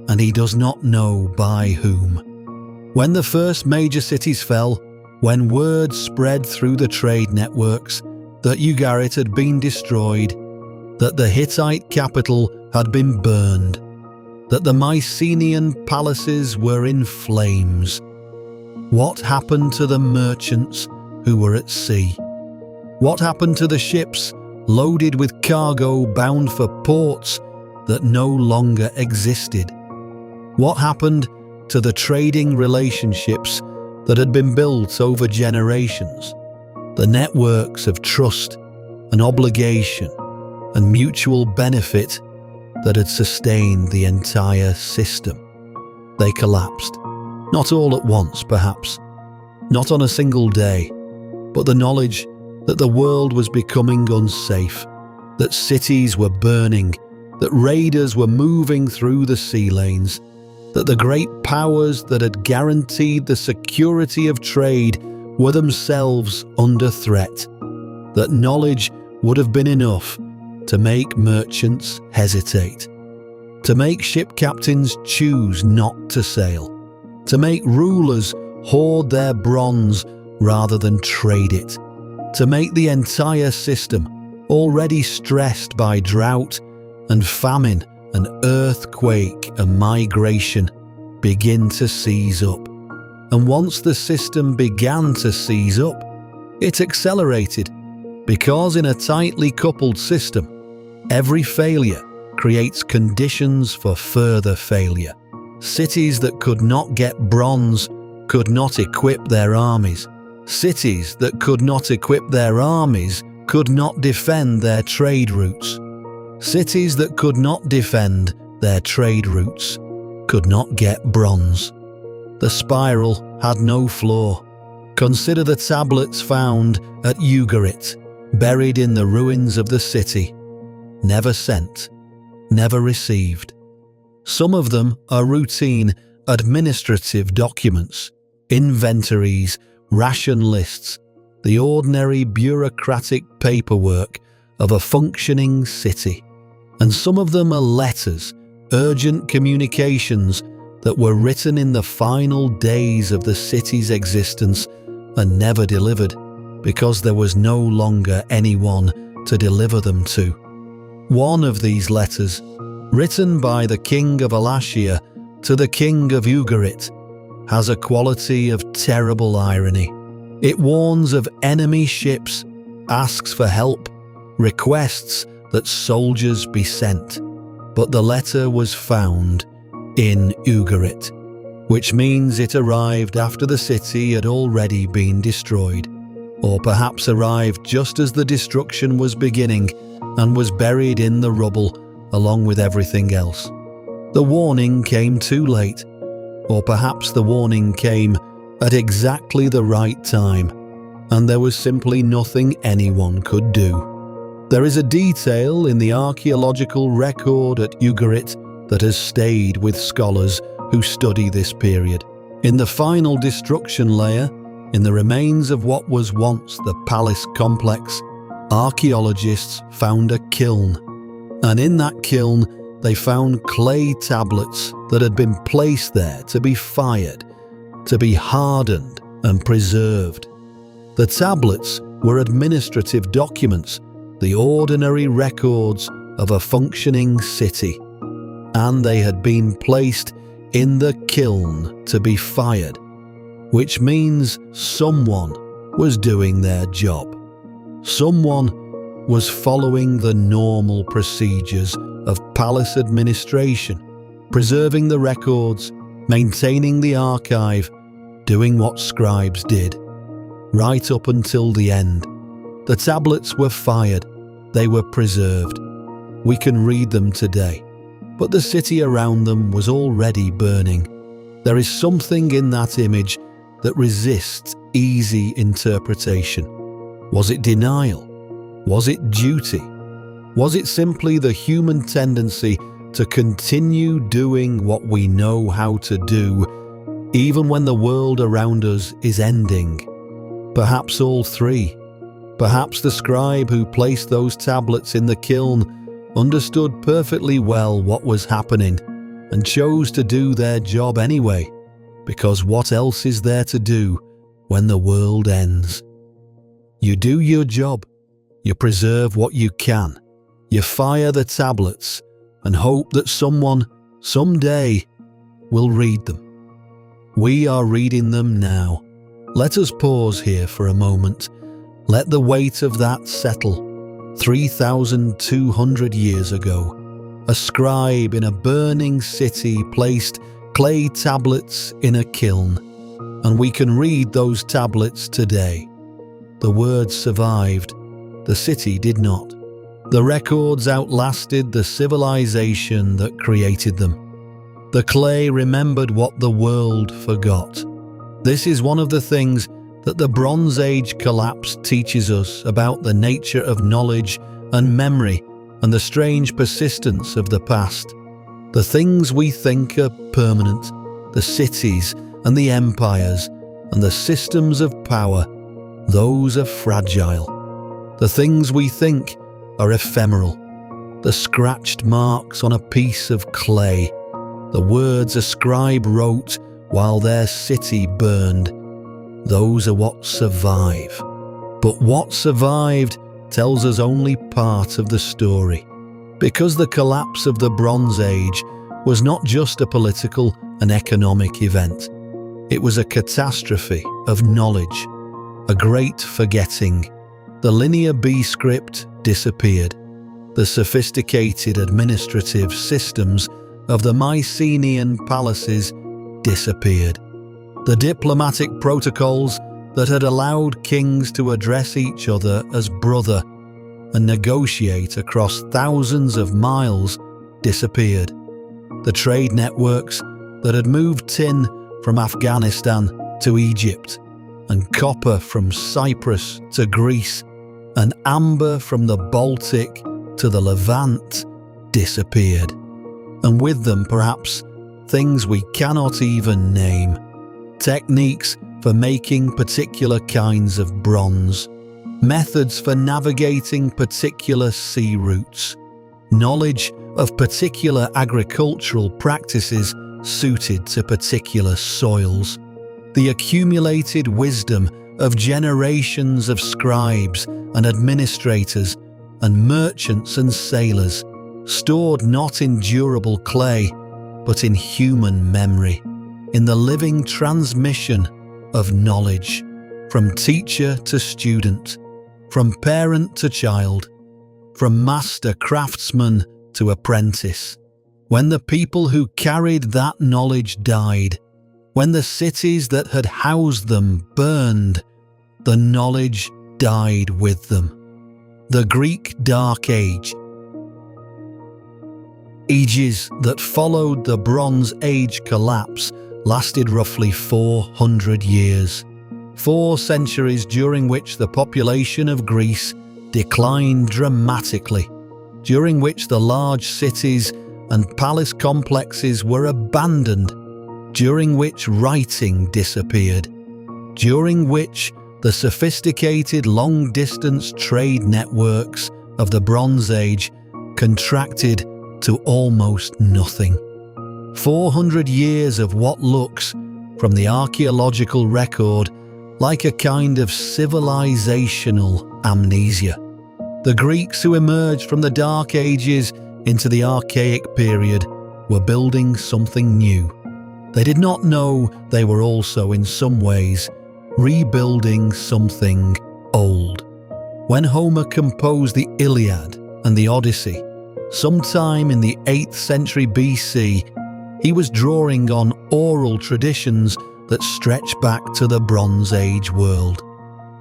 [SPEAKER 1] and he does not know by whom. When the first major cities fell, when word spread through the trade networks that Ugarit had been destroyed, that the Hittite capital had been burned, that the Mycenaean palaces were in flames, what happened to the merchants who were at sea? What happened to the ships loaded with cargo bound for ports that no longer existed? What happened to the trading relationships that had been built over generations, the networks of trust and obligation and mutual benefit that had sustained the entire system? They collapsed. Not all at once, perhaps. Not on a single day, but the knowledge that the world was becoming unsafe, that cities were burning, that raiders were moving through the sea lanes, that the great powers that had guaranteed the security of trade were themselves under threat, that knowledge would have been enough to make merchants hesitate, to make ship captains choose not to sail, to make rulers hoard their bronze rather than trade it, to make the entire system, already stressed by drought and famine and earthquake and migration, begin to seize up. And once the system began to seize up, it accelerated, because in a tightly coupled system, every failure creates conditions for further failure. Cities that could not get bronze could not equip their armies. Cities that could not equip their armies could not defend their trade routes. Cities that could not defend their trade routes could not get bronze. The spiral had no flaw. Consider the tablets found at Ugarit, buried in the ruins of the city. Never sent, never received. Some of them are routine administrative documents, inventories, ration lists, the ordinary bureaucratic paperwork of a functioning city. And some of them are letters, urgent communications that were written in the final days of the city's existence and never delivered, because there was no longer anyone to deliver them to. One of these letters, written by the king of Alashia to the king of Ugarit, has a quality of terrible irony. It warns of enemy ships, asks for help, requests that soldiers be sent. But the letter was found in Ugarit, which means it arrived after the city had already been destroyed, or perhaps arrived just as the destruction was beginning and was buried in the rubble along with everything else. The warning came too late, or perhaps the warning came at exactly the right time, and there was simply nothing anyone could do. There is a detail in the archaeological record at Ugarit that has stayed with scholars who study this period. In the final destruction layer, in the remains of what was once the palace complex, archaeologists found a kiln, and in that kiln they found clay tablets that had been placed there to be fired, to be hardened and preserved. The tablets were administrative documents, the ordinary records of a functioning city, and they had been placed in the kiln to be fired, which means someone was doing their job. Someone was following the normal procedures of palace administration, preserving the records, maintaining the archive, doing what scribes did. Right up until the end, the tablets were fired, they were preserved. We can read them today, but the city around them was already burning. There is something in that image that resists easy interpretation. Was it denial? Was it duty? Was it simply the human tendency to continue doing what we know how to do, even when the world around us is ending? Perhaps all three. Perhaps the scribe who placed those tablets in the kiln understood perfectly well what was happening and chose to do their job anyway, because what else is there to do when the world ends? You do your job, you preserve what you can, you fire the tablets and hope that someone, someday, will read them. We are reading them now. Let us pause here for a moment. Let the weight of that settle. 3,200 years ago, a scribe in a burning city placed clay tablets in a kiln, and we can read those tablets today. The words survived, the city did not. The records outlasted the civilization that created them. The clay remembered what the world forgot. This is one of the things that the Bronze Age collapse teaches us about the nature of knowledge and memory and the strange persistence of the past. The things we think are permanent, the cities and the empires and the systems of power, those are fragile. The things we think are ephemeral, the scratched marks on a piece of clay, the words a scribe wrote while their city burned. Those are what survive. But what survived tells us only part of the story, because the collapse of the Bronze Age was not just a political and economic event. It was a catastrophe of knowledge, a great forgetting. The linear B script disappeared. The sophisticated administrative systems of the Mycenaean palaces disappeared. The diplomatic protocols that had allowed kings to address each other as brother and negotiate across thousands of miles disappeared. The trade networks that had moved tin from Afghanistan to Egypt, and copper from Cyprus to Greece, and amber from the Baltic to the Levant disappeared. And with them, perhaps, things we cannot even name. Techniques for making particular kinds of bronze, methods for navigating particular sea routes, knowledge of particular agricultural practices suited to particular soils, the accumulated wisdom of generations of scribes and administrators and merchants and sailors, stored not in durable clay, but in human memory, in the living transmission of knowledge, from teacher to student, from parent to child, from master craftsman to apprentice. When the people who carried that knowledge died, when the cities that had housed them burned, the knowledge died with them. The Greek Dark Age. Ages that followed the Bronze Age collapse lasted roughly 400 years. 4 centuries during which the population of Greece declined dramatically, during which the large cities and palace complexes were abandoned, during which writing disappeared, during which the sophisticated long-distance trade networks of the Bronze Age contracted to almost nothing. 400 years of what looks, from the archaeological record, like a kind of civilizational amnesia. The Greeks who emerged from the Dark Ages into the Archaic period were building something new. They did not know they were also, in some ways, rebuilding something old. When Homer composed the Iliad and the Odyssey, sometime in the 8th century BC, he was drawing on oral traditions that stretch back to the Bronze Age world.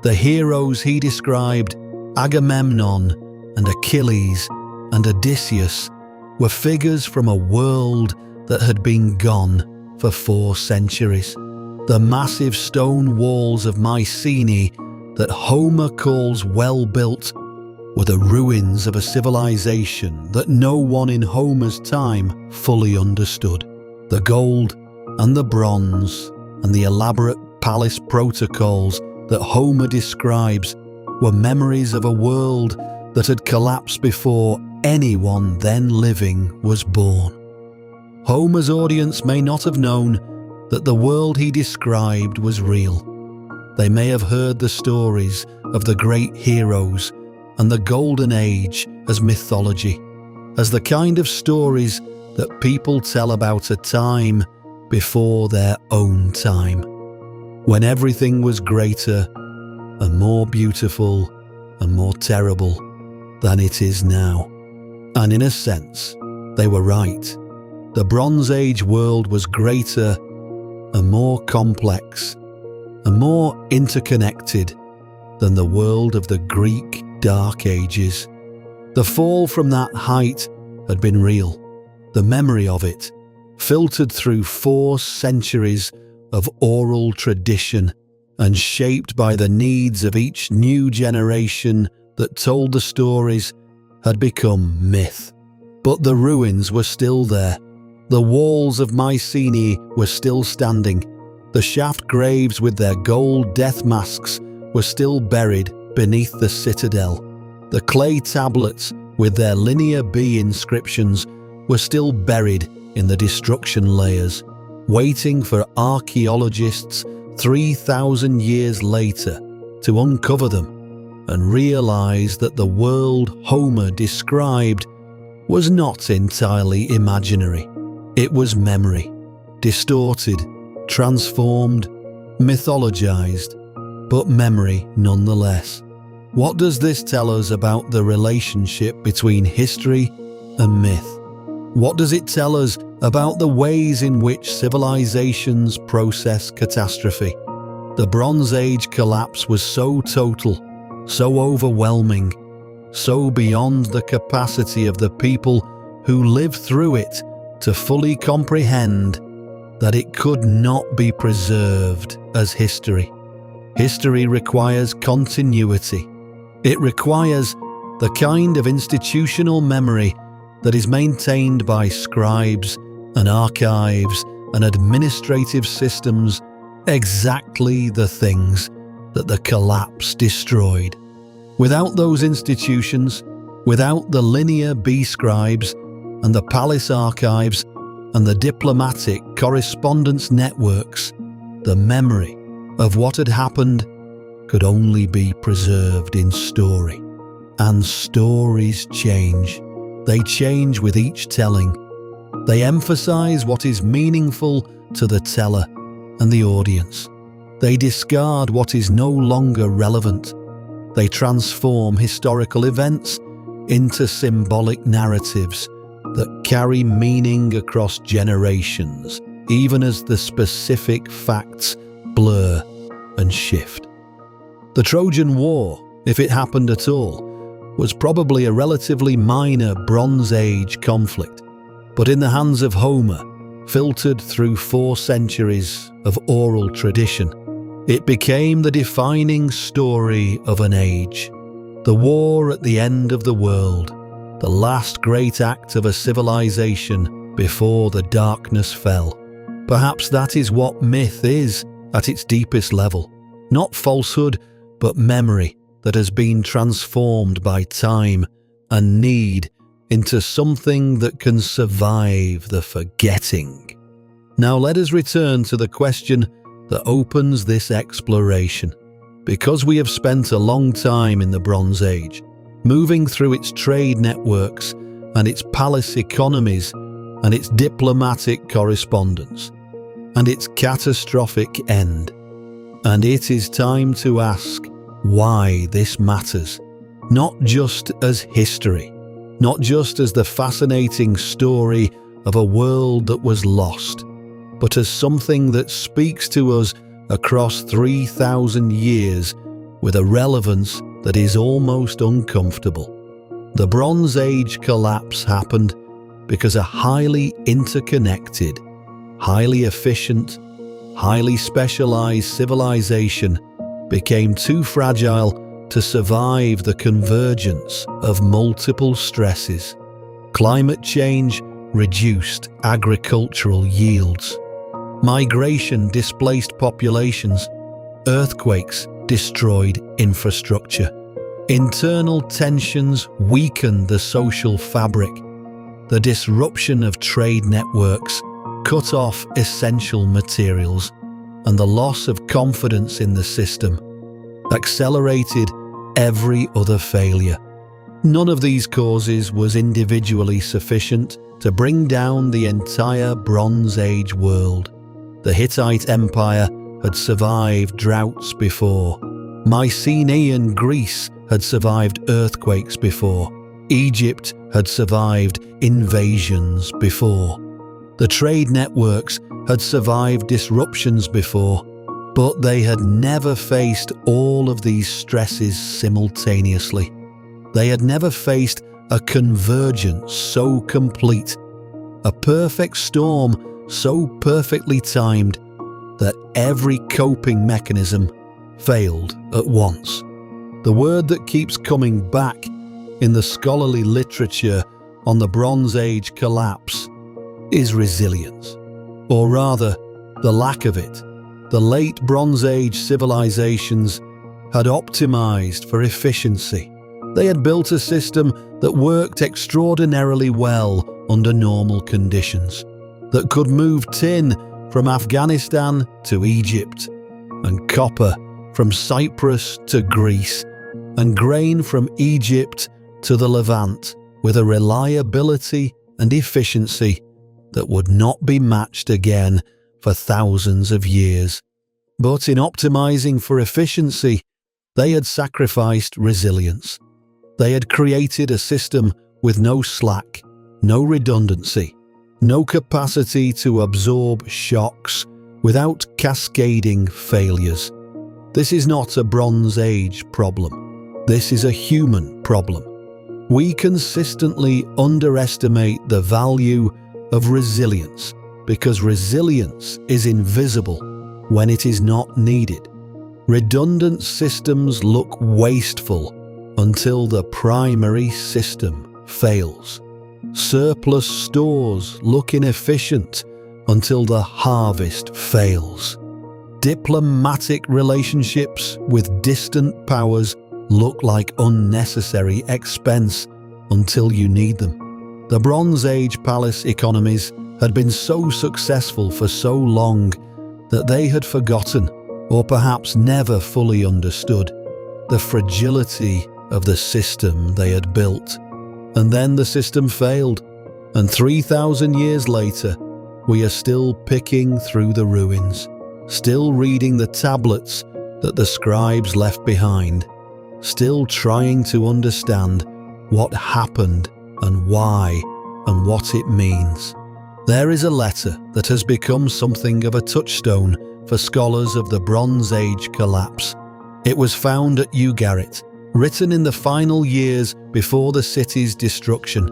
[SPEAKER 1] The heroes he described, Agamemnon and Achilles and Odysseus, were figures from a world that had been gone for 4 centuries. The massive stone walls of Mycenae that Homer calls well-built were the ruins of a civilization that no one in Homer's time fully understood. The gold and the bronze and the elaborate palace protocols that Homer describes were memories of a world that had collapsed before anyone then living was born. Homer's audience may not have known that the world he described was real. They may have heard the stories of the great heroes and the Golden Age as mythology, as the kind of stories that people tell about a time before their own time, when everything was greater and more beautiful and more terrible than it is now. And in a sense, they were right. The Bronze Age world was greater and more complex and more interconnected than the world of the Greek Dark Ages. The fall from that height had been real. The memory of it, filtered through 4 centuries of oral tradition and shaped by the needs of each new generation that told the stories, had become myth. But the ruins were still there. The walls of Mycenae were still standing. The shaft graves with their gold death masks were still buried beneath the citadel. The clay tablets with their Linear B inscriptions were still buried in the destruction layers, waiting for archaeologists 3,000 years later to uncover them and realize that the world Homer described was not entirely imaginary. It was memory, distorted, transformed, mythologized, but memory nonetheless. What does this tell us about the relationship between history and myth? What does it tell us about the ways in which civilizations process catastrophe? The Bronze Age collapse was so total, so overwhelming, so beyond the capacity of the people who lived through it to fully comprehend that it could not be preserved as history. History requires continuity. It requires the kind of institutional memory that is maintained by scribes and archives and administrative systems, exactly the things that the collapse destroyed. Without those institutions, without the Linear B scribes and the palace archives and the diplomatic correspondence networks, the memory of what had happened could only be preserved in story. And stories change. They change with each telling. They emphasize what is meaningful to the teller and the audience. They discard what is no longer relevant. They transform historical events into symbolic narratives that carry meaning across generations, even as the specific facts blur and shift. The Trojan War, if it happened at all, was probably a relatively minor Bronze Age conflict, but in the hands of Homer, filtered through 4 centuries of oral tradition, it became the defining story of an age. The war at the end of the world, the last great act of a civilization before the darkness fell. Perhaps that is what myth is at its deepest level. Not falsehood, but memory that has been transformed by time and need into something that can survive the forgetting. Now let us return to the question that opens this exploration. Because we have spent a long time in the Bronze Age, moving through its trade networks and its palace economies and its diplomatic correspondence, and its catastrophic end. And it is time to ask why this matters, not just as history, not just as the fascinating story of a world that was lost, but as something that speaks to us across 3,000 years with a relevance that is almost uncomfortable. The Bronze Age collapse happened because a highly interconnected, highly efficient, highly specialized civilization became too fragile to survive the convergence of multiple stresses. Climate change reduced agricultural yields. Migration displaced populations. Earthquakes destroyed infrastructure. Internal tensions weakened the social fabric. The disruption of trade networks cut off essential materials, and the loss of confidence in the system accelerated every other failure. None of these causes was individually sufficient to bring down the entire Bronze Age world. The Hittite Empire had survived droughts before. Mycenaean Greece had survived earthquakes before. Egypt had survived invasions before. The trade networks had survived disruptions before, but they had never faced all of these stresses simultaneously. They had never faced a convergence so complete, a perfect storm so perfectly timed that every coping mechanism failed at once. The word that keeps coming back in the scholarly literature on the Bronze Age collapse is resilience, or rather, the lack of it. The late Bronze Age civilizations had optimized for efficiency. They had built a system that worked extraordinarily well under normal conditions, that could move tin from Afghanistan to Egypt, and copper from Cyprus to Greece, and grain from Egypt to the Levant with a reliability and efficiency that would not be matched again for thousands of years. But in optimizing for efficiency, they had sacrificed resilience. They had created a system with no slack, no redundancy, no capacity to absorb shocks without cascading failures. This is not a Bronze Age problem. This is a human problem. We consistently underestimate the value of resilience because resilience is invisible when it is not needed. Redundant systems look wasteful until the primary system fails. Surplus stores look inefficient until the harvest fails. Diplomatic relationships with distant powers look like unnecessary expense until you need them. The Bronze Age palace economies had been so successful for so long that they had forgotten, or perhaps never fully understood, the fragility of the system they had built. And then the system failed, and 3,000 years later, we are still picking through the ruins, still reading the tablets that the scribes left behind, still trying to understand what happened and why and what it means. There is a letter that has become something of a touchstone for scholars of the Bronze Age collapse. It was found at Ugarit, written in the final years before the city's destruction,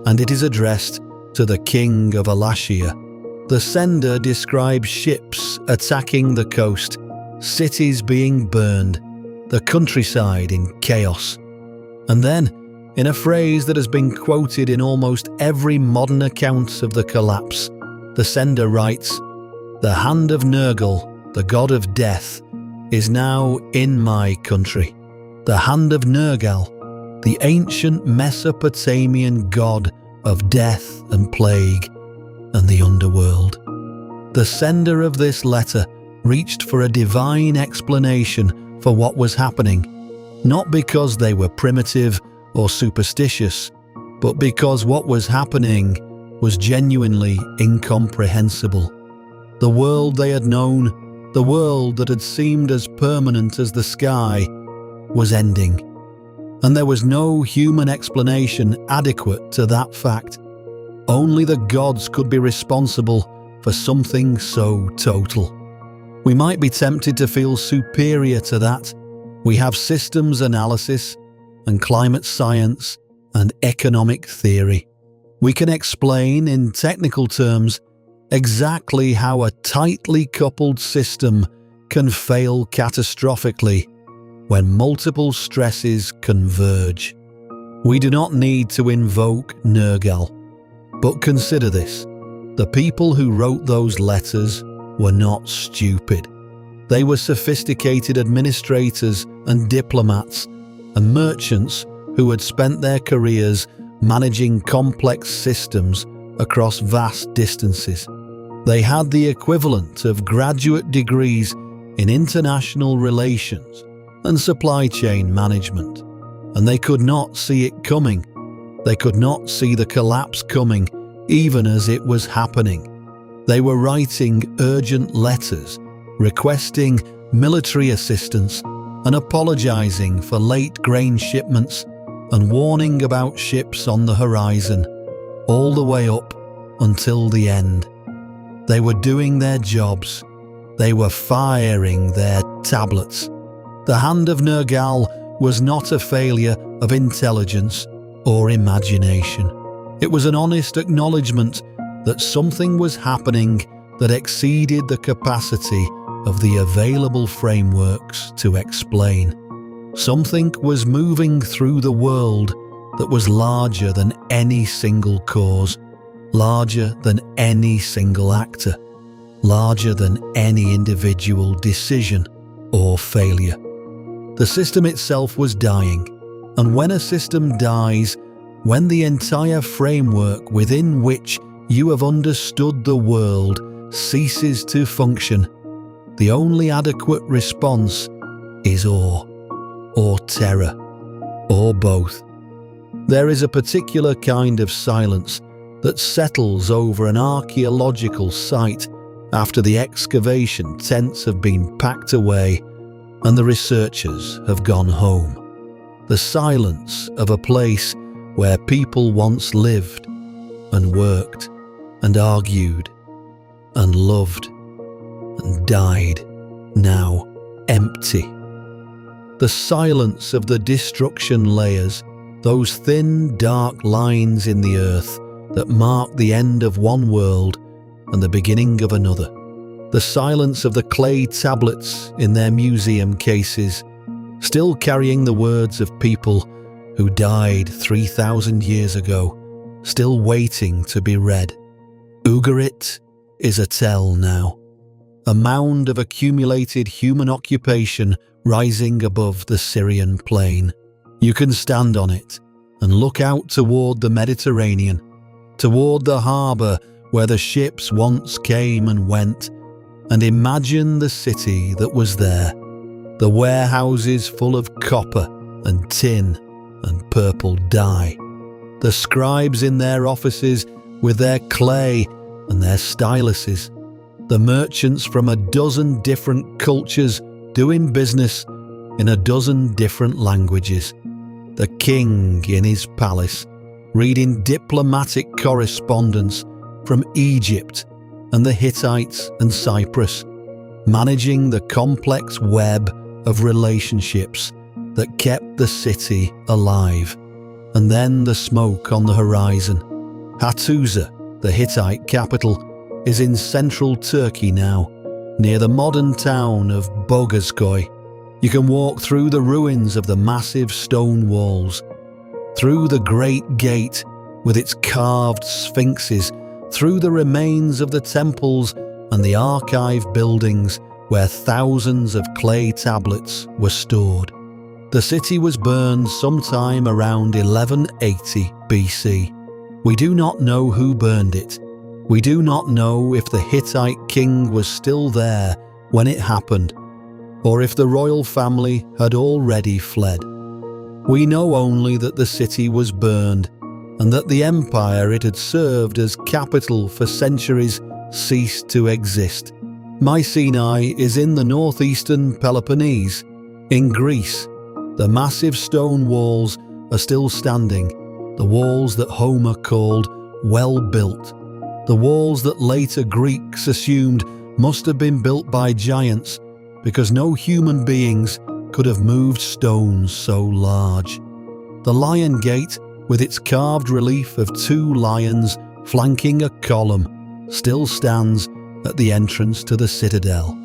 [SPEAKER 1] and it is addressed to the king of Alashia. The sender describes ships attacking the coast, cities being burned, the countryside in chaos. And then, in a phrase that has been quoted in almost every modern account of the collapse, the sender writes, "The hand of Nergal, the god of death, is now in my country." The hand of Nergal, the ancient Mesopotamian god of death and plague and the underworld. The sender of this letter reached for a divine explanation for what was happening, not because they were primitive or superstitious, but because what was happening was genuinely incomprehensible. The world they had known, the world that had seemed as permanent as the sky, was ending. And there was no human explanation adequate to that fact. Only the gods could be responsible for something so total. We might be tempted to feel superior to that. We have systems analysis and climate science and economic theory. We can explain in technical terms exactly how a tightly coupled system can fail catastrophically when multiple stresses converge. We do not need to invoke Nergal, but consider this. The people who wrote those letters were not stupid. They were sophisticated administrators and diplomats and merchants who had spent their careers managing complex systems across vast distances. They had the equivalent of graduate degrees in international relations and supply chain management, and they could not see it coming. They could not see the collapse coming, even as it was happening. They were writing urgent letters, requesting military assistance and apologizing for late grain shipments and warning about ships on the horizon, all the way up until the end. They were doing their jobs. They were firing their tablets. The hand of Nergal was not a failure of intelligence or imagination. It was an honest acknowledgement that something was happening that exceeded the capacity of the available frameworks to explain. Something was moving through the world that was larger than any single cause, larger than any single actor, larger than any individual decision or failure. The system itself was dying, and when a system dies, when the entire framework within which you have understood the world ceases to function, the only adequate response is awe, or terror, or both. There is a particular kind of silence that settles over an archaeological site after the excavation tents have been packed away and the researchers have gone home. The silence of a place where people once lived and worked and argued and loved and died, now empty. The silence of the destruction layers, those thin, dark lines in the earth that mark the end of one world and the beginning of another. The silence of the clay tablets in their museum cases, still carrying the words of people who died 3,000 years ago, still waiting to be read. Ugarit is a tell now, a mound of accumulated human occupation rising above the Syrian plain. You can stand on it and look out toward the Mediterranean, toward the harbour where the ships once came and went, and imagine the city that was there, the warehouses full of copper and tin and purple dye, the scribes in their offices with their clay and their styluses, the merchants from a dozen different cultures doing business in a dozen different languages, the king in his palace reading diplomatic correspondence from Egypt and the Hittites and Cyprus, managing the complex web of relationships that kept the city alive. And then the smoke on the horizon. Hattusa, the Hittite capital, is in central Turkey now, near the modern town of Bogaskoy. You can walk through the ruins of the massive stone walls, through the great gate with its carved sphinxes, through the remains of the temples and the archive buildings where thousands of clay tablets were stored. The city was burned sometime around 1180 BC. We do not know who burned it. We do not know if the Hittite king was still there when it happened, or if the royal family had already fled. We know only that the city was burned and that the empire it had served as capital for centuries ceased to exist. Mycenae is in the northeastern Peloponnese, in Greece. The massive stone walls are still standing, the walls that Homer called well-built, the walls that later Greeks assumed must have been built by giants because no human beings could have moved stones so large. The Lion Gate, with its carved relief of two lions flanking a column, still stands at the entrance to the citadel.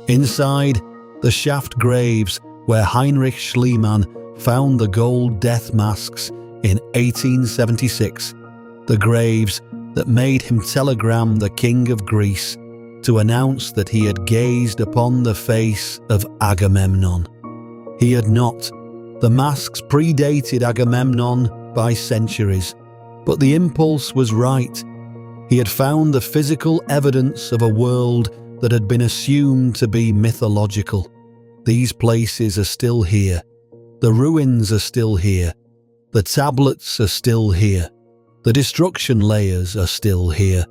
[SPEAKER 1] Inside, the shaft graves where Heinrich Schliemann found the gold death masks in 1876, the graves that made him telegram the King of Greece to announce that he had gazed upon the face of Agamemnon. He had not. The masks predated Agamemnon by centuries, but the impulse was right. He had found the physical evidence of a world that had been assumed to be mythological. These places are still here. The ruins are still here. The tablets are still here. The destruction layers are still here.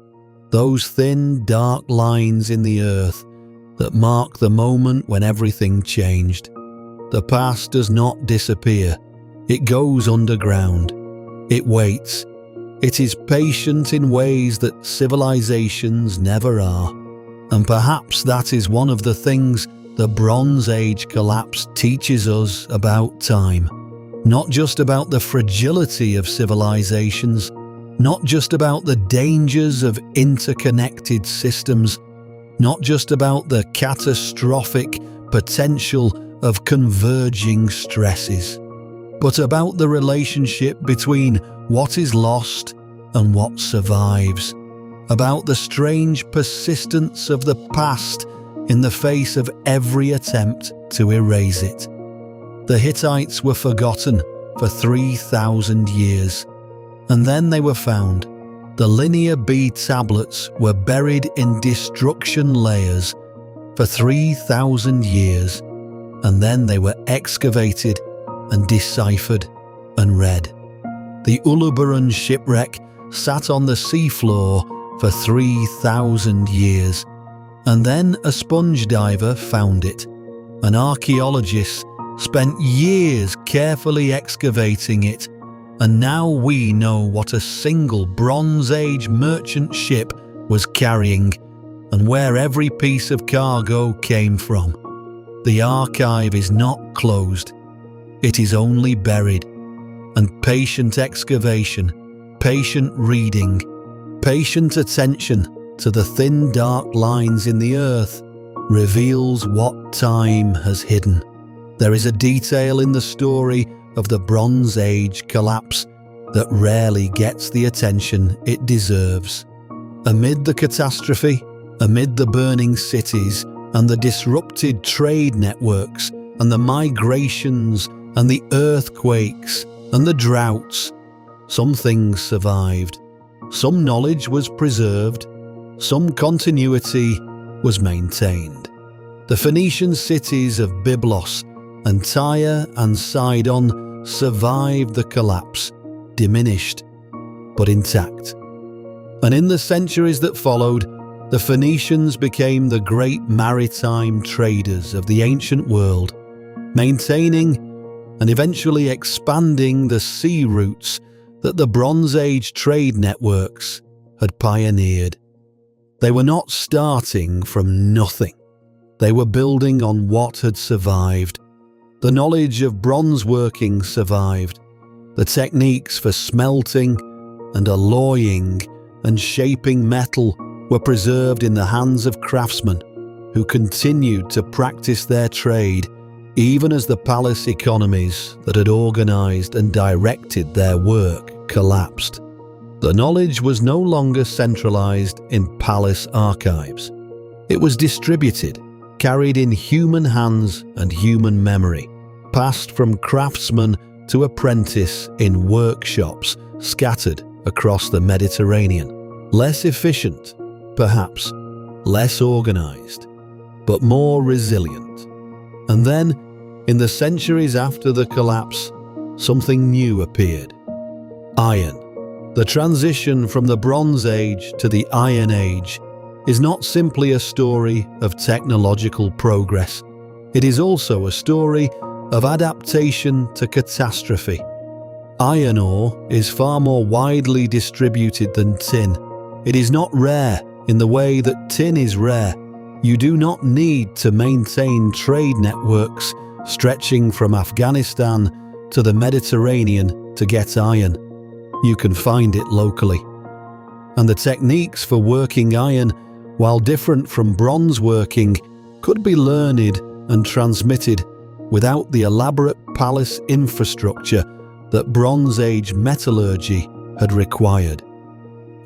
[SPEAKER 1] Those thin, dark lines in the earth that mark the moment when everything changed. The past does not disappear. It goes underground. It waits. It is patient in ways that civilizations never are. And perhaps that is one of the things the Bronze Age collapse teaches us about time. Not just about the fragility of civilizations, not just about the dangers of interconnected systems, not just about the catastrophic potential of converging stresses, but about the relationship between what is lost and what survives, about the strange persistence of the past in the face of every attempt to erase it. The Hittites were forgotten for 3,000 years, and then they were found. The Linear B tablets were buried in destruction layers for 3,000 years, and then they were excavated and deciphered and read. The Uluburun shipwreck sat on the seafloor for 3,000 years, and then a sponge diver found it. An archaeologist spent years carefully excavating it, and now we know what a single Bronze Age merchant ship was carrying and where every piece of cargo came from. The archive is not closed. It is only buried, and patient excavation, patient reading, patient attention to the thin dark lines in the earth reveals what time has hidden. There is a detail in the story of the Bronze Age collapse that rarely gets the attention it deserves. Amid the catastrophe, amid the burning cities and the disrupted trade networks and the migrations and the earthquakes and the droughts, some things survived. Some knowledge was preserved. Some continuity was maintained. The Phoenician cities of Byblos and Tyre and Sidon survived the collapse, diminished but intact. And in the centuries that followed, the Phoenicians became the great maritime traders of the ancient world, maintaining and eventually expanding the sea routes that the Bronze Age trade networks had pioneered. They were not starting from nothing. They were building on what had survived. The knowledge of bronze working survived. The techniques for smelting and alloying and shaping metal were preserved in the hands of craftsmen who continued to practice their trade even as the palace economies that had organized and directed their work collapsed. The knowledge was no longer centralized in palace archives. It was distributed, carried in human hands and human memory, passed from craftsman to apprentice in workshops scattered across the Mediterranean. Less efficient, perhaps, less organized, but more resilient. And then, in the centuries after the collapse, something new appeared. Iron. The transition from the Bronze Age to the Iron Age is not simply a story of technological progress. It is also a story of adaptation to catastrophe. Iron ore is far more widely distributed than tin. It is not rare in the way that tin is rare. You do not need to maintain trade networks stretching from Afghanistan to the Mediterranean to get iron. You can find it locally. And the techniques for working iron, while different from bronze working, could be learned and transmitted without the elaborate palace infrastructure that Bronze Age metallurgy had required.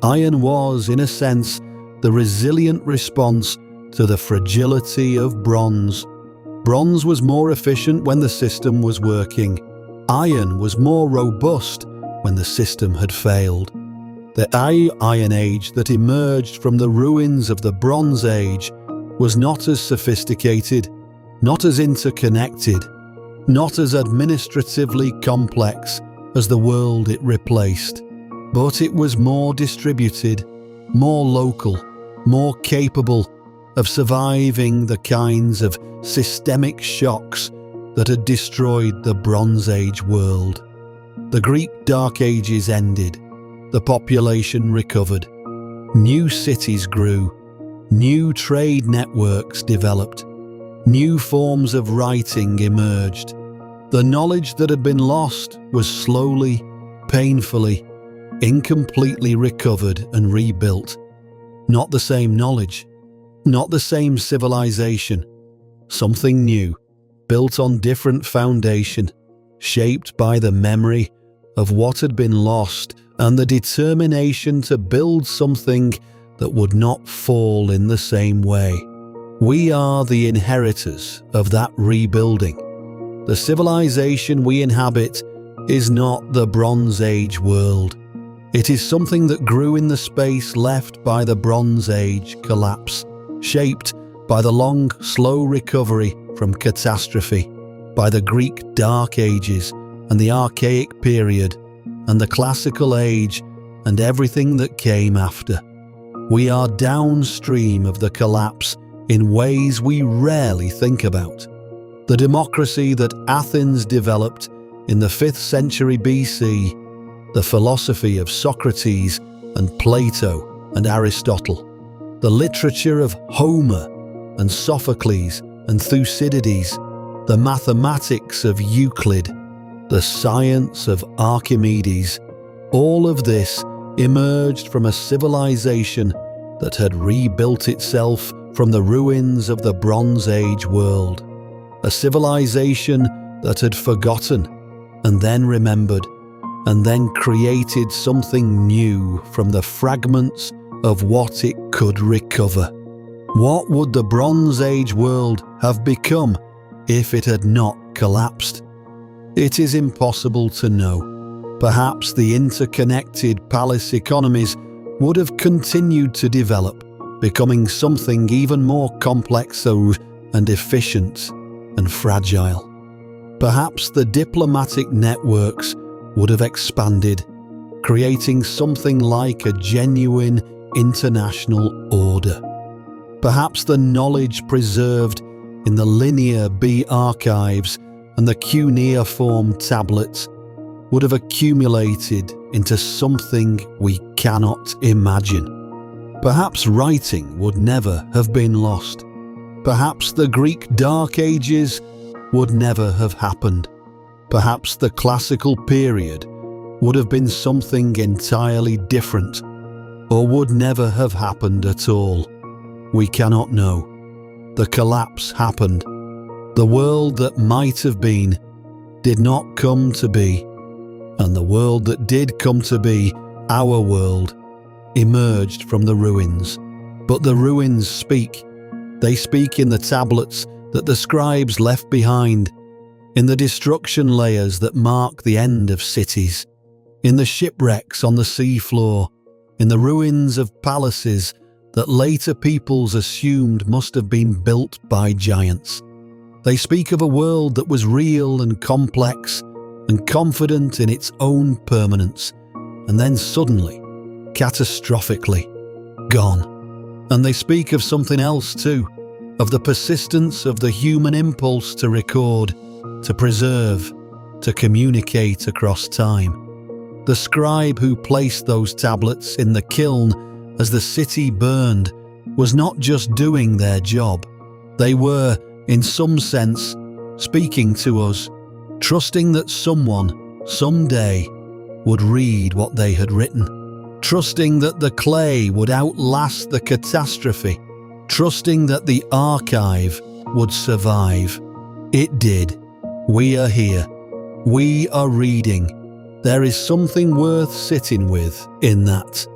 [SPEAKER 1] Iron was, in a sense, the resilient response to the fragility of bronze. Bronze was more efficient when the system was working. Iron was more robust when the system had failed. The Iron Age that emerged from the ruins of the Bronze Age was not as sophisticated, not as interconnected, not as administratively complex as the world it replaced, but it was more distributed, more local, more capable of surviving the kinds of systemic shocks that had destroyed the Bronze Age world. The Greek Dark Ages ended, the population recovered, new cities grew, new trade networks developed, new forms of writing emerged. The knowledge that had been lost was slowly, painfully, incompletely recovered and rebuilt. Not the same knowledge, not the same civilization, something new, built on different foundation, shaped by the memory of what had been lost and the determination to build something that would not fall in the same way. We are the inheritors of that rebuilding. The civilization we inhabit is not the Bronze Age world. It is something that grew in the space left by the Bronze Age collapse, shaped by the long, slow recovery from catastrophe, by the Greek Dark Ages and the Archaic period, and the Classical Age and everything that came after. We are downstream of the collapse in ways we rarely think about. The democracy that Athens developed in the 5th century BC, the philosophy of Socrates and Plato and Aristotle, the literature of Homer and Sophocles and Thucydides, the mathematics of Euclid, the science of Archimedes, all of this emerged from a civilization that had rebuilt itself from the ruins of the Bronze Age world. A civilization that had forgotten and then remembered and then created something new from the fragments of what it could recover. What would the Bronze Age world have become if it had not collapsed? It is impossible to know. Perhaps the interconnected palace economies would have continued to develop, becoming something even more complex and efficient and fragile. Perhaps the diplomatic networks would have expanded, creating something like a genuine international order. Perhaps the knowledge preserved in the Linear B archives and the cuneiform tablets would have accumulated into something we cannot imagine. Perhaps writing would never have been lost. Perhaps the Greek Dark Ages would never have happened. Perhaps the classical period would have been something entirely different, or would never have happened at all. We cannot know. The collapse happened. The world that might have been did not come to be, and the world that did come to be, our world, emerged from the ruins. But the ruins speak. They speak in the tablets that the scribes left behind, in the destruction layers that mark the end of cities, in the shipwrecks on the sea floor, in the ruins of palaces that later peoples assumed must have been built by giants. They speak of a world that was real and complex and confident in its own permanence, and then suddenly, catastrophically, gone. And they speak of something else too, of the persistence of the human impulse to record, to preserve, to communicate across time. The scribe who placed those tablets in the kiln as the city burned was not just doing their job. They were, in some sense, speaking to us, trusting that someone, someday, would read what they had written, trusting that the clay would outlast the catastrophe, trusting that the archive would survive. It did. We are here. We are reading. There is something worth sitting with in that.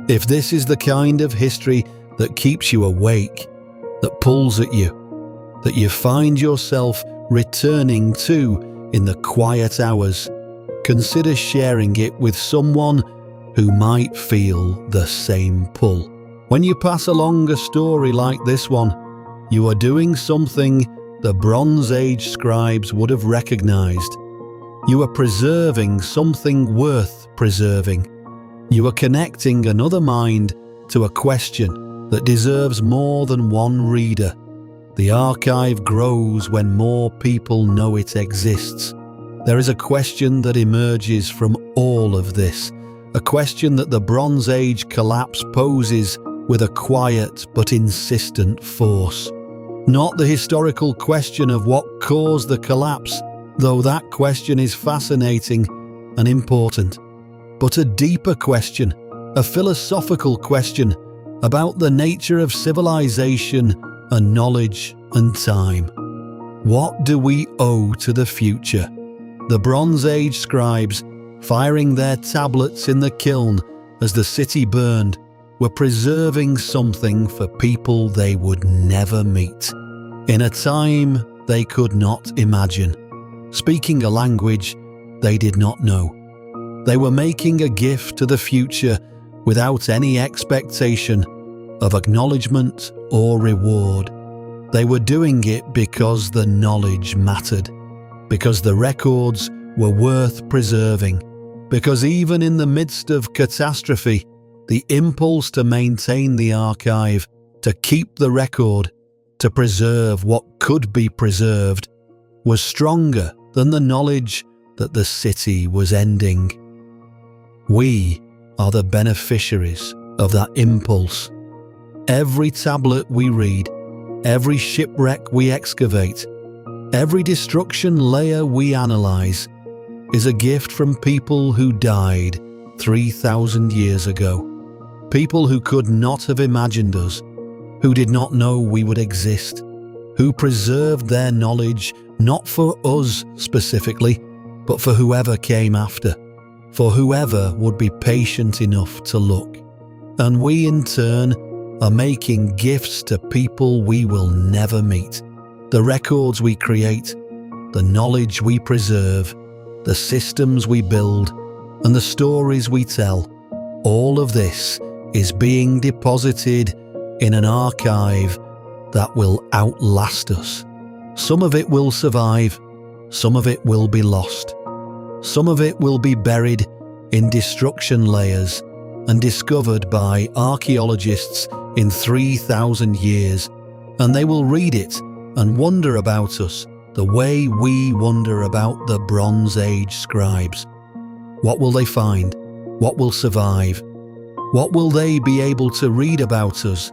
[SPEAKER 1] If this is the kind of history that keeps you awake, that pulls at you, that you find yourself returning to in the quiet hours, consider sharing it with someone who might feel the same pull. When you pass along a story like this one, you are doing something the Bronze Age scribes would have recognized. You are preserving something worth preserving. You are connecting another mind to a question that deserves more than one reader. The archive grows when more people know it exists. There is a question that emerges from all of this, a question that the Bronze Age collapse poses with a quiet but insistent force. Not the historical question of what caused the collapse, though that question is fascinating and important, but a deeper question, a philosophical question about the nature of civilization and knowledge and time. What do we owe to the future? The Bronze Age scribes, firing their tablets in the kiln as the city burned, were preserving something for people they would never meet, in a time they could not imagine, speaking a language they did not know. They were making a gift to the future without any expectation of acknowledgement or reward. They were doing it because the knowledge mattered, because the records were worth preserving, because even in the midst of catastrophe, the impulse to maintain the archive, to keep the record, to preserve what could be preserved, was stronger than the knowledge that the city was ending. We are the beneficiaries of that impulse. Every tablet we read, every shipwreck we excavate, every destruction layer we analyze is a gift from people who died 3,000 years ago. People who could not have imagined us, who did not know we would exist, who preserved their knowledge not for us specifically, but for whoever came after, for whoever would be patient enough to look. And we in turn are making gifts to people we will never meet. The records we create, the knowledge we preserve, the systems we build, and the stories we tell, all of this is being deposited in an archive that will outlast us. Some of it will survive, some of it will be lost. Some of it will be buried in destruction layers and discovered by archaeologists in 3,000 years, and they will read it and wonder about us the way we wonder about the Bronze Age scribes. What will they find? What will survive? What will they be able to read about us?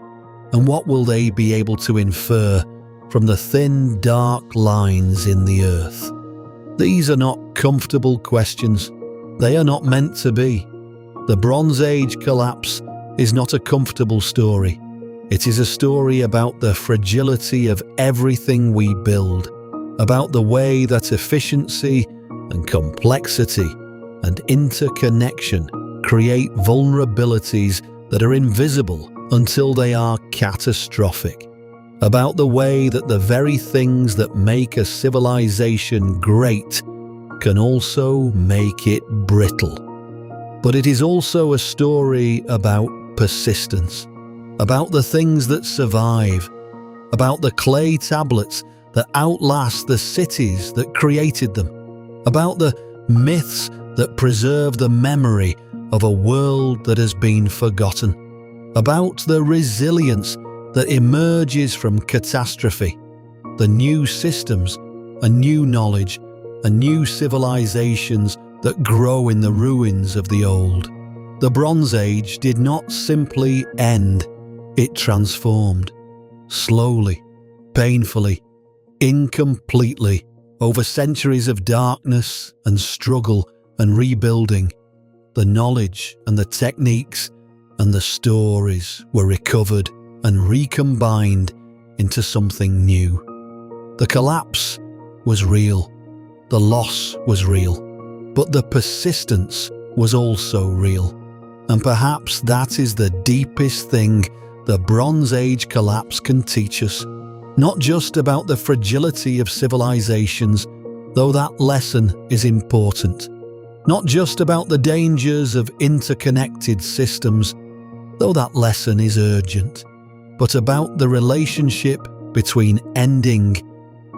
[SPEAKER 1] And what will they be able to infer from the thin, dark lines in the earth? These are not comfortable questions. They are not meant to be. The Bronze Age collapse is not a comfortable story. It is a story about the fragility of everything we build, about the way that efficiency and complexity and interconnection create vulnerabilities that are invisible until they are catastrophic, about the way that the very things that make a civilization great can also make it brittle. But it is also a story about persistence, about the things that survive, about the clay tablets that outlast the cities that created them, about the myths that preserve the memory of a world that has been forgotten, about the resilience that emerges from catastrophe, the new systems, a new knowledge, and new civilizations that grow in the ruins of the old. The Bronze Age did not simply end, it transformed. Slowly, painfully, incompletely, over centuries of darkness and struggle and rebuilding, the knowledge and the techniques and the stories were recovered and recombined into something new. The collapse was real, the loss was real, but the persistence was also real. And perhaps that is the deepest thing the Bronze Age collapse can teach us. Not just about the fragility of civilizations, though that lesson is important. Not just about the dangers of interconnected systems, though that lesson is urgent. But about the relationship between ending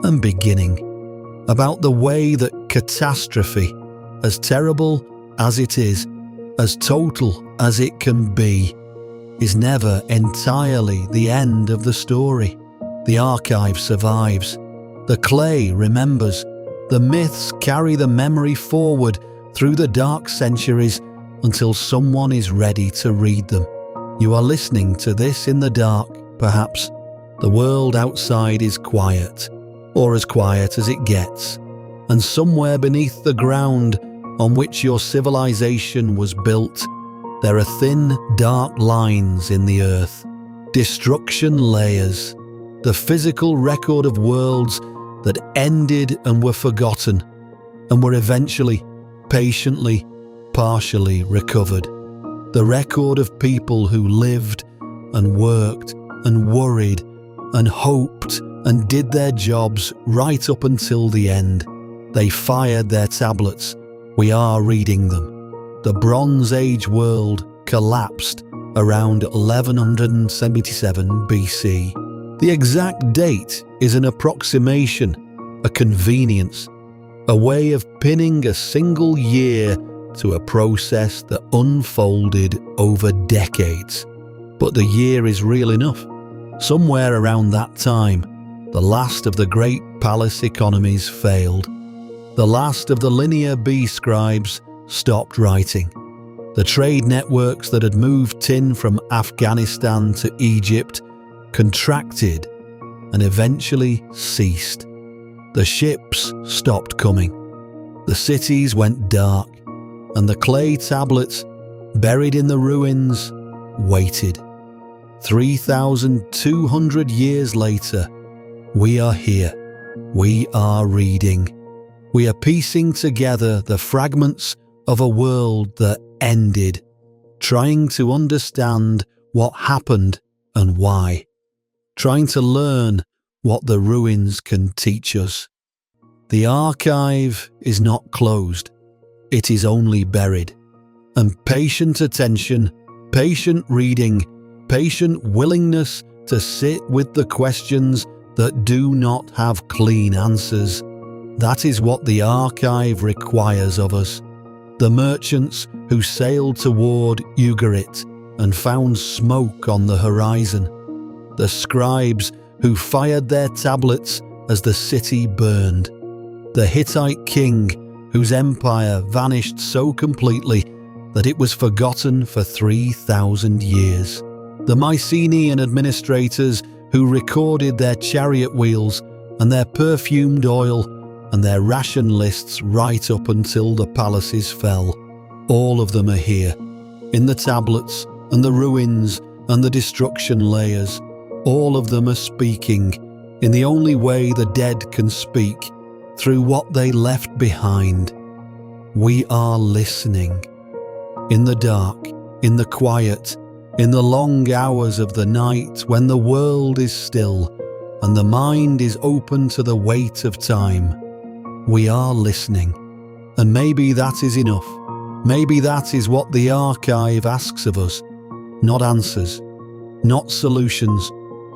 [SPEAKER 1] and beginning. About the way that catastrophe, as terrible as it is, as total as it can be, is never entirely the end of the story. The archive survives. The clay remembers. The myths carry the memory forward through the dark centuries until someone is ready to read them. You are listening to this in the dark, perhaps. The world outside is quiet, or as quiet as it gets. And somewhere beneath the ground on which your civilization was built, there are thin, dark lines in the earth. Destruction layers. The physical record of worlds that ended and were forgotten, and were eventually, patiently, partially recovered. The record of people who lived and worked and worried and hoped and did their jobs right up until the end. They fired their tablets. We are reading them. The Bronze Age world collapsed around 1177 BC. The exact date is an approximation, a convenience, a way of pinning a single year to a process that unfolded over decades. But the year is real enough. Somewhere around that time, the last of the great palace economies failed. The last of the linear bee scribes stopped writing. The trade networks that had moved tin from Afghanistan to Egypt contracted and eventually ceased. The ships stopped coming. The cities went dark, and the clay tablets, buried in the ruins, waited. 3,200 years later, we are here. We are reading. We are piecing together the fragments of a world that ended, trying to understand what happened and why. Trying to learn what the ruins can teach us. The archive is not closed, it is only buried. And patient attention, patient reading, patient willingness to sit with the questions that do not have clean answers. That is what the archive requires of us. The merchants who sailed toward Ugarit and found smoke on the horizon. The scribes who fired their tablets as the city burned. The Hittite king whose empire vanished so completely that it was forgotten for 3,000 years. The Mycenaean administrators who recorded their chariot wheels and their perfumed oil and their ration lists right up until the palaces fell. All of them are here, in the tablets and the ruins and the destruction layers. All of them are speaking in the only way the dead can speak, through what they left behind. We are listening. In the dark, in the quiet, in the long hours of the night when the world is still and the mind is open to the weight of time, we are listening. And maybe that is enough. Maybe that is what the archive asks of us. Not answers, not solutions,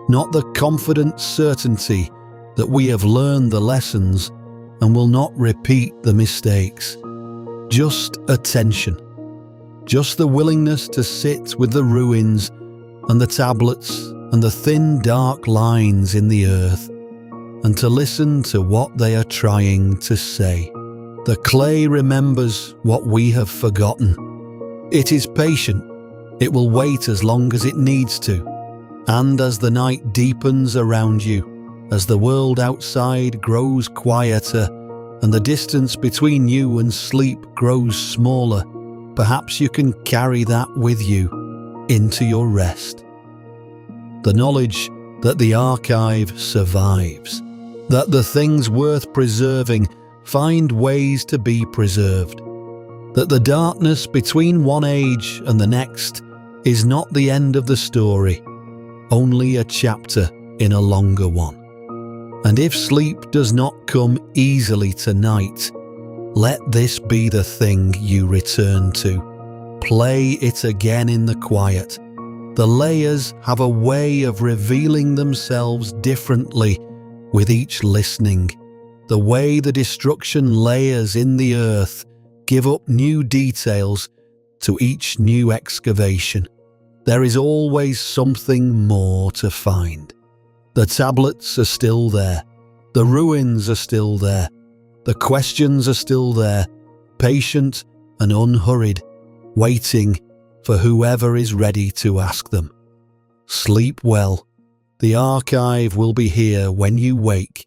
[SPEAKER 1] not the confident certainty that we have learned the lessons and will not repeat the mistakes. Just attention, just the willingness to sit with the ruins and the tablets and the thin dark lines in the earth, and to listen to what they are trying to say. The clay remembers what we have forgotten. It is patient. It will wait as long as it needs to. And as the night deepens around you, as the world outside grows quieter and the distance between you and sleep grows smaller, perhaps you can carry that with you into your rest. The knowledge that the archive survives, that the things worth preserving find ways to be preserved, that the darkness between one age and the next is not the end of the story, only a chapter in a longer one. And if sleep does not come easily tonight, let this be the thing you return to. Play it again in the quiet. The layers have a way of revealing themselves differently with each listening. The way the destruction layers in the earth give up new details to each new excavation. There is always something more to find. The tablets are still there. The ruins are still there. The questions are still there, patient and unhurried, waiting for whoever is ready to ask them. Sleep well. The archive will be here when you wake.